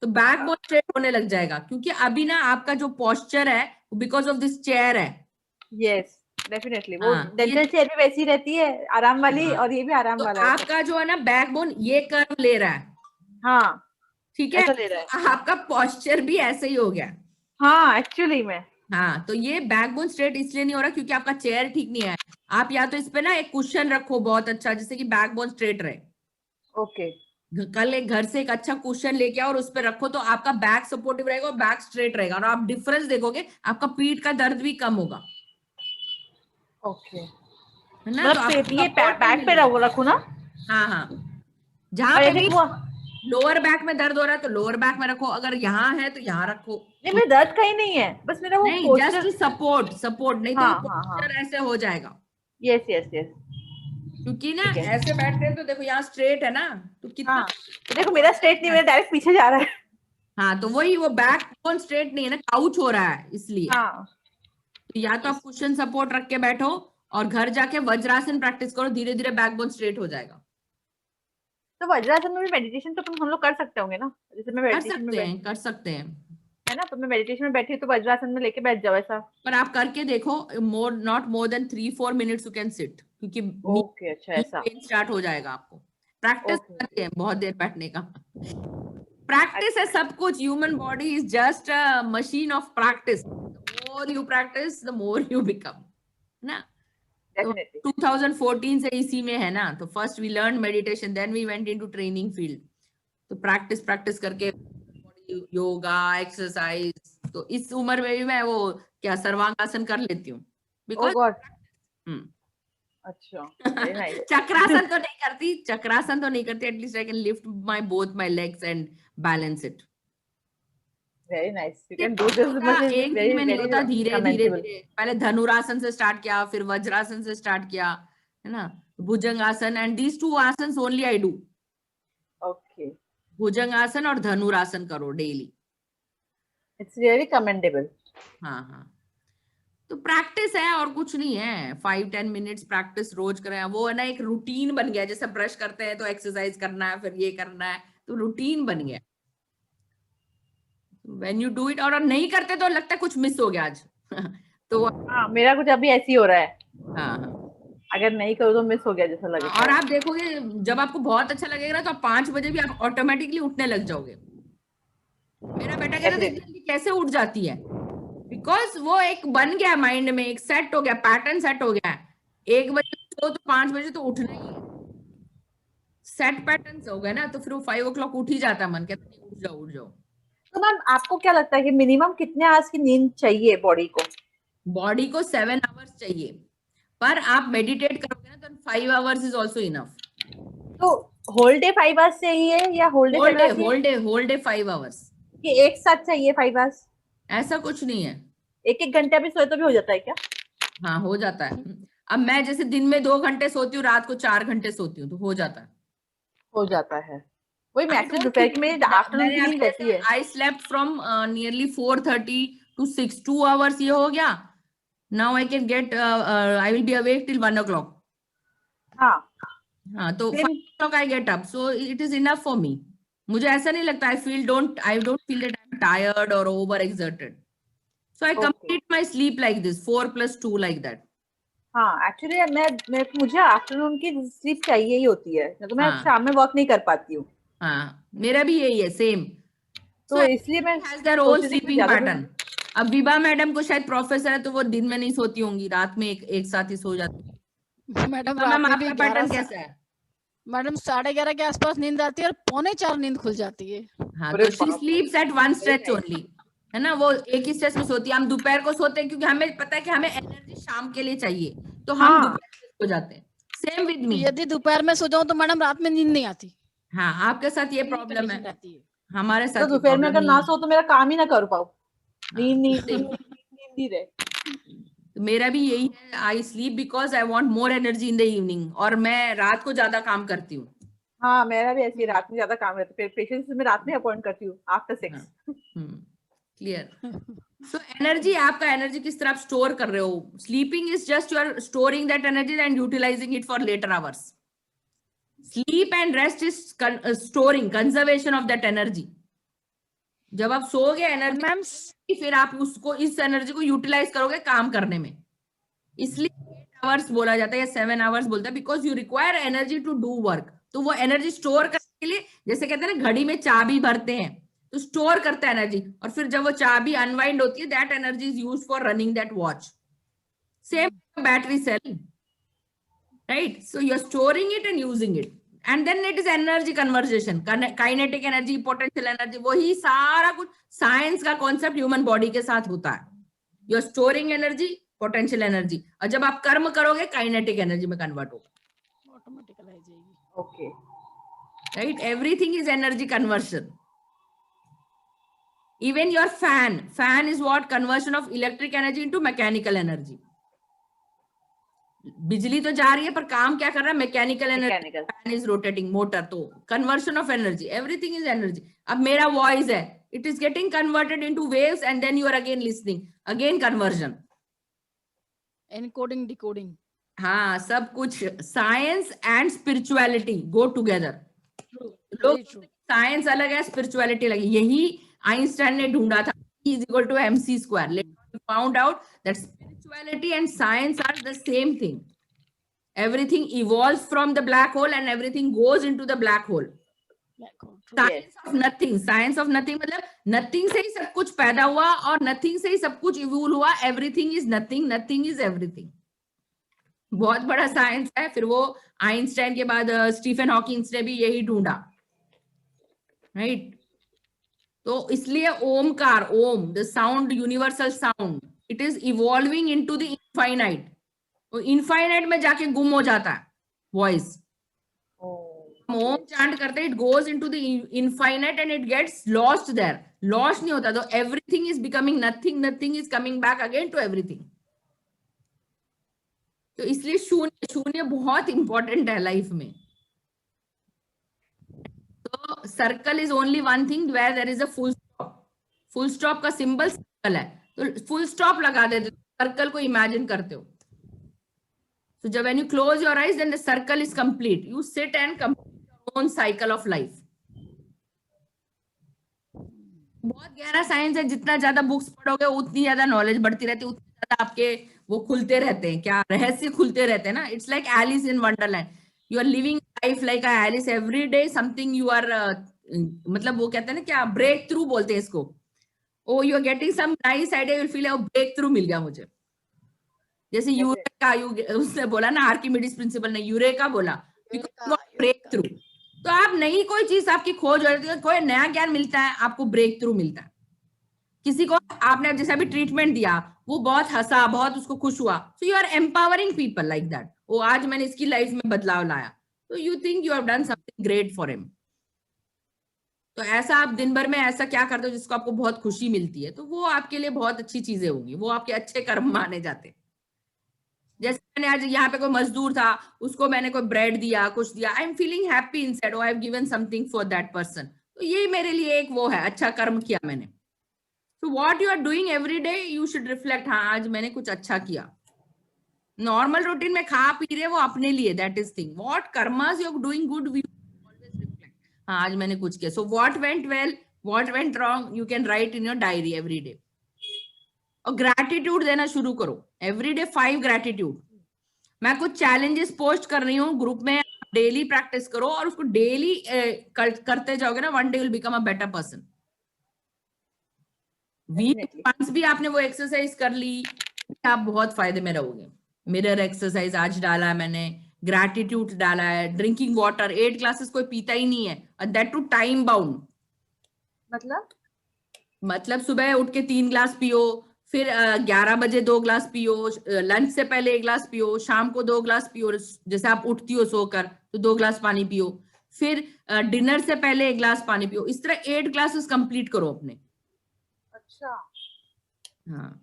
तो बैकबोन स्ट्रेट होने लग जाएगा. क्योंकि अभी ना आपका जो पोस्चर है बिकॉज ऑफ दिस चेयर है. Yes definitely. वो डेंटल चेयर भी वैसी रहती है, आराम वाली. और ये भी आराम तो वाला है. आपका जो है ना बैकबोन ये कर्व ले रहा है. हाँ ठीक है. ऐसा ले रहा है. आपका पोस्चर भी ऐसे ही हो गया. हाँ एक्चुअली में. हाँ, तो ये बैकबोन स्ट्रेट इसलिए नहीं हो रहा क्योंकि आपका चेयर ठीक नहीं है. आप या तो इस पे ना एक कुशन रखो बहुत अच्छा, जिससे कि बैकबोन स्ट्रेट रहे. ओके. कल एक घर से एक अच्छा कुशन लेके आओ और उस पे रखो, तो आपका बैक सपोर्टिव रहेगा और बैक स्ट्रेट रहेगा, और आप डिफरेंस देखोगे, आपका पीठ का दर्द भी कम होगा. ओके, है ना। तो मतलब ये बैक पे रखो ना। हाँ हाँ, जहाँ और पे ऐसे भी वो लोअर बैक में दर्द हो रहा है तो लोअर बैक में रखो, अगर यहाँ है तो यहाँ रखो। नहीं, मेरा दर्द कहीं नहीं है, बस मेरा वो नहीं, जस्ट टू पोस्टर। सपोर्ट, नहीं तो हाँ वो हाँ हाँ, पोस्चर ऐसे हो जाएगा। यस यस यस, क्योंकि ना ठीक है। ऐसे बैठते हैं तो देखो यहाँ स्ट्रेट है ना, तो कितना हाँ, तो देखो मेरा स्ट्रेट नहीं, मेरा डायरेक्ट पीछे जा रहा है। हाँ, तो वही वो बैक बोन स्ट्रेट नहीं है ना, काउच हो रहा है इसलिए। हाँ, तो या तो आप कुशन सपोर्ट रख के बैठो और घर जाके वज्रासन प्रैक्टिस करो, धीरे धीरे बैकबोन स्ट्रेट हो जाएगा। तो वज्रासन में भी मेडिटेशन तो हम लोग कर सकते होंगे ना, जैसे मैं मेडिटेशन में कर सकते हैं, है ना, तो मैं मेडिटेशन में बैठी तो वज्रासन में लेके बैठ जाओ ऐसा। पर आप करके देखो, not more than 3-4 minutes you can sit, क्योंकि ओके, अच्छा ऐसा। पेन स्टार्ट हो जाएगा आपको। प्रैक्टिस ओके, करते हैं बहुत देर बैठने का, प्रैक्टिस है सब कुछ। Human body is just a machine of practice, the more you practice the more you become, ना। तो डेफिनेटली। 2014 से इसी में है ना, तो first we learn meditation, then we went into training field. तो प्रैक्टिस करके योगा एक्सरसाइज, तो इस उम्र में भी मैं वो क्या सर्वांगासन कर लेती हूँ, ओह बिकॉज गॉड, अच्छा, वेरी नाइस। चक्रासन तो नहीं करती, at least I can lift my both my legs and balance it. Very nice, you can do this much, is एक वेरी दिन में नहीं वेरी होता, धीरे धीरे कमेंडेबल। पहले धनुरासन से स्टार्ट किया, फिर वज्रासन से स्टार्ट किया, है ना, bhujangasana, and these 2 asanas only I do. Okay, bhujangasana और धनुरासन करो डेली। It's really commendable. हाँ हाँ, तो प्रैक्टिस है और कुछ नहीं है, 5-10 मिनट्स प्रैक्टिस रोज करें, वो है ना एक रूटीन बन गया, जैसे ब्रश करते हैं तो एक्सरसाइज करना है, फिर ये करना है, तो रूटीन बन गया। व्हेन यू डू इट, और नहीं करते तो लगता है कुछ मिस हो गया आज तो हाँ, मेरा कुछ अभी ऐसे ही हो रहा है, हाँ हाँ, अगर नहीं करो तो मिस हो गया जैसा लगेगा। और आप देखोगे जब आपको बहुत अच्छा लगेगा ना, तो आप 5 बजे भी आप ऑटोमेटिकली उठने लग जाओगे। मेरा बेटा कहता था जल्दी कैसे उठ जाती है, बिकॉज वो एक बन गया माइंड में, एक सेट हो गया, पैटर्न सेट हो गया है। 1 बजे सो तो 5 बजे तो उठना ही है, सेट पैटर्न हो गए ना, तो फिर वो 5 o'clock उठ ही जाता है, मन कहता है उठ जाओ। तो मैम आपको क्या लगता है कि मिनिमम कितने आवर्स की नींद चाहिए बॉडी को? बॉडी को 7 hours चाहिए, पर आप मेडिटेट करोगे ना तो 5 hours इज ऑल्सो इनफ। तो होल डे 5 आवर्स चाहिए या होल डे 5 hours, कि एक साथ चाहिए 5 आवर्स? ऐसा कुछ नहीं है, एक घंटे भी सोए तो भी हो जाता है क्या? हाँ हो जाता है। अब मैं जैसे दिन में 2 घंटे सोती हूँ, रात को 4 घंटे सोती हूँ, तो हो जाता है। हो जाता है, वही मैक्सिमम दोपहर की मेरी आफ्टरनून की नींद रहती है। I slept from nearly 4:30 to 6, 2 hours ये हो गया। Now I can get, I will be awake till 1 o'clock। हाँ, तो 5 o'clock I get up, so it is enough for me. मुझे ऐसा नहीं लगता, I don't feel that I am tired और over exerted, so I complete my sleep like this, 4+2 like that. हाँ, actually मुझे afternoon की स्लीप चाहिए ही होती है, तो मैं शाम में वर्क नहीं कर पाती हूँ। हाँ, मेरा भी यही है, सेम। तो इसलिए मैं has their own sleeping pattern. अब विभा मैडम को शायद प्रोफेसर है, तो वो दिन में नहीं सोती होंगी, रात में एक साथ ही सो जाती है। मैडम आपका पैटर्न कैसा है? मैडम 11:30 के आसपास नींद आती है और 3:45 नींद खुल जाती है। हाँ, तो she sleeps at 1 stretch only, है ना, वो एक ही स्ट्रेच में सोती है। हम दोपहर को सोते हैं क्योंकि हमें पता है कि हमें एनर्जी शाम के लिए चाहिए, तो हम दोपहर में सो जाते हैं। सेम विद मी, यदि दोपहर में सो जाऊं तो मैडम रात में नींद नहीं आती। हाँ, आपके साथ ये प्रॉब्लम है, हमारे साथ तो दोपहर में अगर ना सो तो मेरा काम ही ना कर पाऊँ, नींद रहे। तो मेरा भी यही है, I sleep because I want more energy in the evening, और मैं रात को ज्यादा काम करती हूँ। हाँ, मेरा भी ऐसी रात में ज्यादा काम रहता है, पेशेंट्स में रात में अपॉइंट करती हूँ आफ्टर 6। क्लियर। सो एनर्जी, आपका एनर्जी किस तरह आप स्टोर कर रहे हो? Sleeping is just you are storing that energy and utilising it for later hours. Sleep and rest is storing, conservation of that energy. जब आप सोओगे एनर्जी, फिर आप उसको, इस एनर्जी को यूटिलाइज करोगे काम करने में। इसलिए 8 hours बोला जाता है या 7 hours बोलता है, because you require energy to do work. तो वो एनर्जी स्टोर करने के लिए, जैसे कहते हैं ना घड़ी में चाबी भरते हैं, तो स्टोर करता है एनर्जी, और फिर जब वो चाबी अनवाइंड होती है, that energy is used for running that watch. Same battery cell, right? So you are storing it and using it, and then it is energy conversation, kinetic energy, potential energy, वही सारा कुछ science का concept human body के साथ होता है। You are storing energy, potential energy, और जब आप कर्म करोगे काइनेटिक एनर्जी में कन्वर्ट होगा, ऑटोमेटिकली आ जाएगी। Okay right? Everything is energy conversion. Even your fan is what? Conversion of electric energy into mechanical energy. बिजली तो जा रही है पर काम क्या कर रहा है? Mechanical energy. Fan is rotating, motor. तो conversion of energy, everything is energy. अब मेरा वॉइस है, it is getting converted into waves and then you are again listening, again conversion. Encoding decoding. हाँ, सब कुछ. Science and spirituality go together. लोग science अलग है, स्पिरिचुअलिटी अलग है. यही आइंस्टाइन ने ढूंढा था, E is equal to mc square. Later we found out that spirituality and science are the same thing. Everything evolves from the black hole and everything goes into the black hole. Science of nothing. Science of nothing मतलब nothing से ही सब कुछ पैदा हुआ और nothing से ही सब कुछ evolve हुआ. Everything is nothing, nothing is everything. बहुत बड़ा साइंस है. फिर वो आइंस्टाइन के बाद स्टीफन हॉकिंग्स ने भी यही ढूंढा, राइट? तो इसलिए Omkar, Om, the sound, universal sound, it is evolving into the infinite. तो इनफाइनाइट में जाके गुम हो जाता है वॉइस. ओम चांट करते it goes into the infinite and it gets lost there. Lost नहीं होता. तो everything is becoming nothing, nothing is coming back again to everything. तो इसलिए शून्य, शून्य बहुत इंपॉर्टेंट है लाइफ में. तो circle is only one thing where there is a full stop. Full stop का सिंबल सर्कल है. तो फुल स्टॉप लगा देते हो, सर्कल को इमेजिन करते हो. So जब when you close your eyes, then the circle is complete. You sit and complete your own cycle of life. बहुत गहरा साइंस है. जितना ज्यादा बुक्स पढ़ोगे उतनी ज्यादा नॉलेज बढ़ती रहती है, उतनी ज्यादा आपके वो खुलते रहते हैं, क्या रहस्य खुलते रहते हैं ना. It's like Alice in Wonderland. You are living life like a Alice. Every day something you are, मतलब वो कहते हैं ना, क्या ब्रेक थ्रू बोलते हैं इसको. Oh you are getting some nice idea, you feel breakthrough मिल गया मुझे. जैसे यूरेका, उसने बोला ना, आर्किमिडीज प्रिंसिपल ने यूरेका बोला, ब्रेक थ्रू. तो आप नई कोई चीज आपकी खोज हो रही है, कोई नया ज्ञान मिलता है, आपको ब्रेक थ्रू मिलता है. किसी को आपने जैसा भी ट्रीटमेंट दिया, वो बहुत हंसा, बहुत उसको खुश हुआ. So you are empowering people like that. वो आज मैंने इसकी लाइफ में बदलाव लाया, तो you think you have done something great for him. तो ऐसा आप दिन भर में ऐसा क्या करते हो जिसको आपको बहुत खुशी मिलती है, तो वो आपके लिए बहुत अच्छी चीजें होंगी, वो आपके अच्छे कर्म माने जाते हैं. जैसे मैंने आज यहाँ पे कोई मजदूर था, उसको मैंने कोई ब्रेड दिया, कुछ दिया, I am feeling happy inside, I have given something for that person. तो ये मेरे लिए एक वो है, अच्छा कर्म किया मैंने. So what you are doing every day, you should reflect. हाँ, आज मैंने कुछ अच्छा किया. नॉर्मल रूटीन में खा पी रहे वो अपने लिए, that is thing. What karmas you are doing good, we always reflect. हाँ, आज मैंने कुछ किया. So what went well, what went wrong, you can write in your diary every day. और ग्रैटिट्यूड देना शुरू करो. Everyday 5 gratitude. मैं कुछ चैलेंजेस पोस्ट कर रही हूँ ग्रुप में, डेली प्रैक्टिस करो और उसको डेली करते जाओगे ना, one day will become a better person. Week once भी आपने वो एक्सरसाइज कर ली, आप बहुत फायदे में रहोगे. मिरर एक्सरसाइज आज डाला है मैंने, ग्रैटिट्यूड डाला है, ड्रिंकिंग वाटर 8 ग्लासेस कोई पीता ही नहीं है, और दैट टू टाइम बाउंड. मतलब सुबह उठ के 3 ग्लास पियो, फिर 11 बजे 2 ग्लास पियो, लंच से पहले 1 ग्लास पियो, शाम को 2 ग्लास पियो, जैसे आप उठती हो सोकर तो 2 ग्लास पानी पियो, फिर डिनर से पहले 1 ग्लास पानी पियो. इस तरह 8 ग्लासेस कंप्लीट करो अपने. अच्छा, हाँ.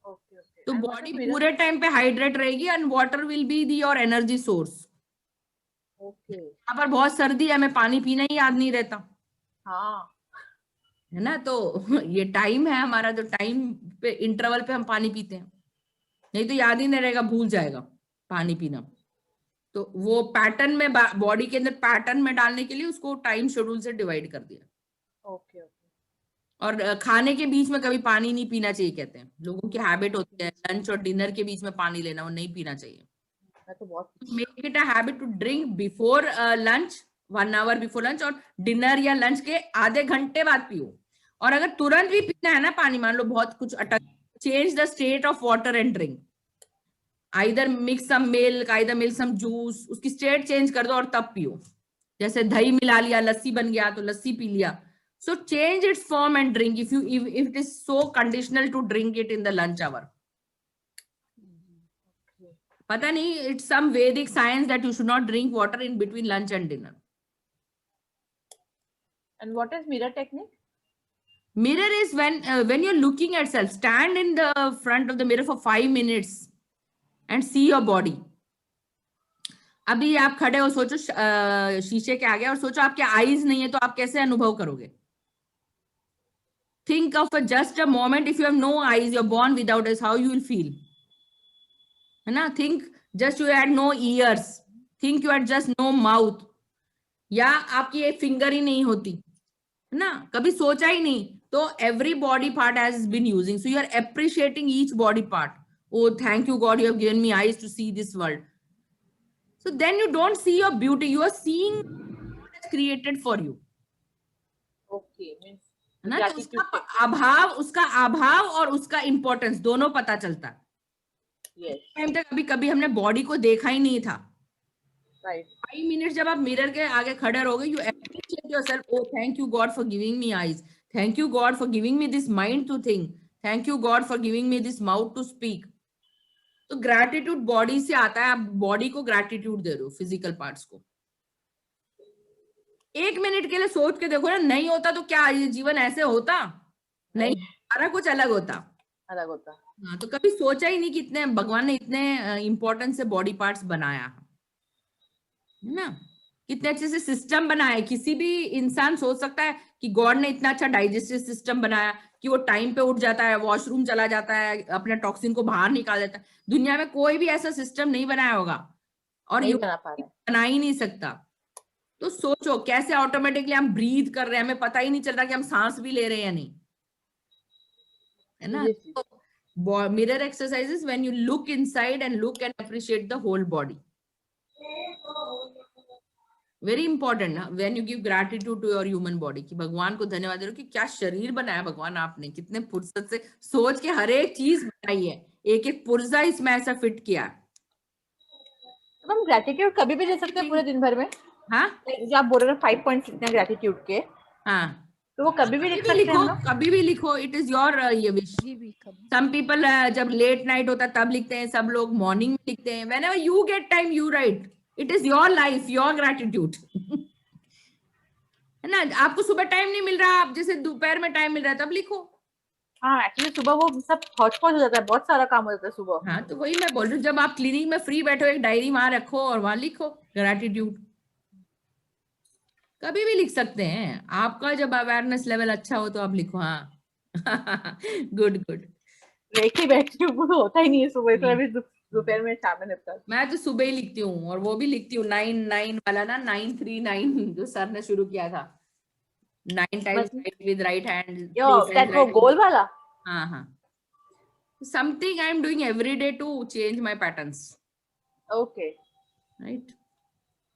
Okay okay. तो बॉडी पूरे टाइम पे हाइड्रेट रहेगी and water will be the your energy source. Okay. यहाँ पर बहुत सर्दी है, हमें पानी पीना ही याद नहीं रहता हाँ, है ना. तो ये टाइम है हमारा, जो टाइम पे इंटरवल पे हम पानी पीते हैं, नहीं तो याद ही नहीं रहेगा, भूल जाएगा पानी पीना. तो वो पैटर्न में, बॉडी के अंदर पैटर्न में डालने के लिए उसको टाइम शेड्यूल से डिवाइड कर दिया. Okay okay. और खाने के बीच में कभी पानी नहीं पीना चाहिए. कहते हैं लोगों की हैबिट होती है लंच और डिनर के बीच में पानी लेना, वो नहीं पीना चाहिए. मैं तो बहुत make it a habit to drink before lunch, 1 hour before lunch, और डिनर या लंच के आधे घंटे बाद पियो. और अगर तुरंत भी पीना है ना पानी, मान लो बहुत कुछ अटक, change the state of water and drink. Either mix some milk, either milk some juice, उसकी स्टेट चेंज कर दो और तब पियो. जैसे दही मिला लिया, लस्सी बन गया तो लस्सी पी लिया. So change its form and drink. If it is so conditional to drink it in the lunch hour, पता नहीं, it's some Vedic science that you should not drink water in between lunch and dinner. And what is mirror technique? Mirror is when you're looking at self, stand in the front of the mirror for 5 minutes and see your body. अभी आप खड़े हो, सोचो शीशे के आगे और सोचो आपके आईज नहीं है, तो आप कैसे अनुभव करोगे? Think of just a moment, if you have no eyes, you're born without eyes, how you will feel? है ना? Think just you had no ears, think you had just no mouth, या आपकी एक फिंगर ही नहीं होती, है ना? कभी सोचा ही नहीं. तो every body part has been using, so you are appreciating each body part. Oh, thank you God, you have given me eyes to see this world. So then you don't see your beauty, you are seeing what is created for you. Okay, means है ना? तो उसका अभाव और उसका importance दोनों पता चलता है. yes, टाइम तक कभी हमने बॉडी को देखा ही नहीं था. right. 5 मिनट जब आप मिरर के आगे खड़े रहोगे, you appreciate yourself. Oh thank you God for giving me eyes, thank you God for giving me this mind to think, thank you God for giving me this mouth to speak. तो gratitude body से आता है. आप body को gratitude दे रहे हो, physical parts को. 1 minute के लिए सोच के देखो ना, नहीं होता तो क्या ये जीवन ऐसे होता? नहीं, सारा कुछ अलग होता. अलग होता. हाँ, तो कभी सोचा ही नहीं कि इतने भगवान ने इतने इंपॉर्टेंट से बॉडी पार्ट्स बनाया है ना? कितने अच्छे से सिस्टम बनाया. किसी भी इंसान सोच सकता है कि गॉड ने इतना अच्छा डाइजेस्टिव सिस्टम बनाया कि वो टाइम पे उठ जाता है, वॉशरूम चला जाता है, अपने टॉक्सिन को बाहर निकाल देता है. दुनिया में कोई भी ऐसा सिस्टम नहीं बनाया होगा, और नहीं ये बना पा रहा. बना ही नहीं सकता. तो सोचो कैसे ऑटोमेटिकली हम ब्रीथ कर रहे हैं, हमें पता ही नहीं चल रहा कि हम सांस भी ले रहे हैं या नहीं, है ना? Yes, yes. Mirror exercises when you look inside and look and appreciate the whole body. Very important when you give gratitude to your human body, कि भगवान को धन्यवाद दे रहे हो कि क्या शरीर बनाया भगवान आपने, कितने फुर्सत से सोच के हर एक चीज बनाई है, एक एक पुर्जा इसमें ऐसा फिट किया. तो हम ग्रेटिट्यूड कभी भी दे सकते हैं पूरे दिन भर में. हाँ, जो आप बोल रहे हो 5 पॉइंट्स लिखने हैं ग्रेटिट्यूड के, हाँ, तो वो कभी भी लिख सकते हैं हम लोग. कभी भी लिखो. इट इज योर ये विश. सम पीपल जब लेट नाइट होता है तब लिखते हैं, सब लोग मॉर्निंग में लिखते हैं. Whenever you get time you right. It is your life, your gratitude. है ना? आपको सुबह टाइम नहीं मिल रहा, आप जैसे दोपहर में टाइम मिल रहा है तब लिखो. हाँ, एक्चुअली सुबह वो सब हौच पौच हो जाता है, बहुत सारा काम हो जाता है सुबह. हाँ, तो वही मैं बोल रही हूँ, जब आप क्लिनिक में फ्री बैठो, एक डायरी वहां रखो और वहां लिखो ग्रेटिट्यूड. कभी भी लिख सकते हैं. आपका जब अवेयरनेस लेवल अच्छा हो तो आप लिखो. हाँ. Good good. एक ही बैठती हूँ, वो होता ही नहीं है सुबह, तो अभी दोपहर में शाम में निपटा. मैं तो सुबह ही लिखती हूँ, और वो भी लिखती हूँ 9 वाला ना, 939 जो सर ने शुरू किया था. 9 टाइम्स विद राइट हैंड. वो गोल वाला. हाँ, हाँ. Something I am doing every day to change my patterns. Okay. Right.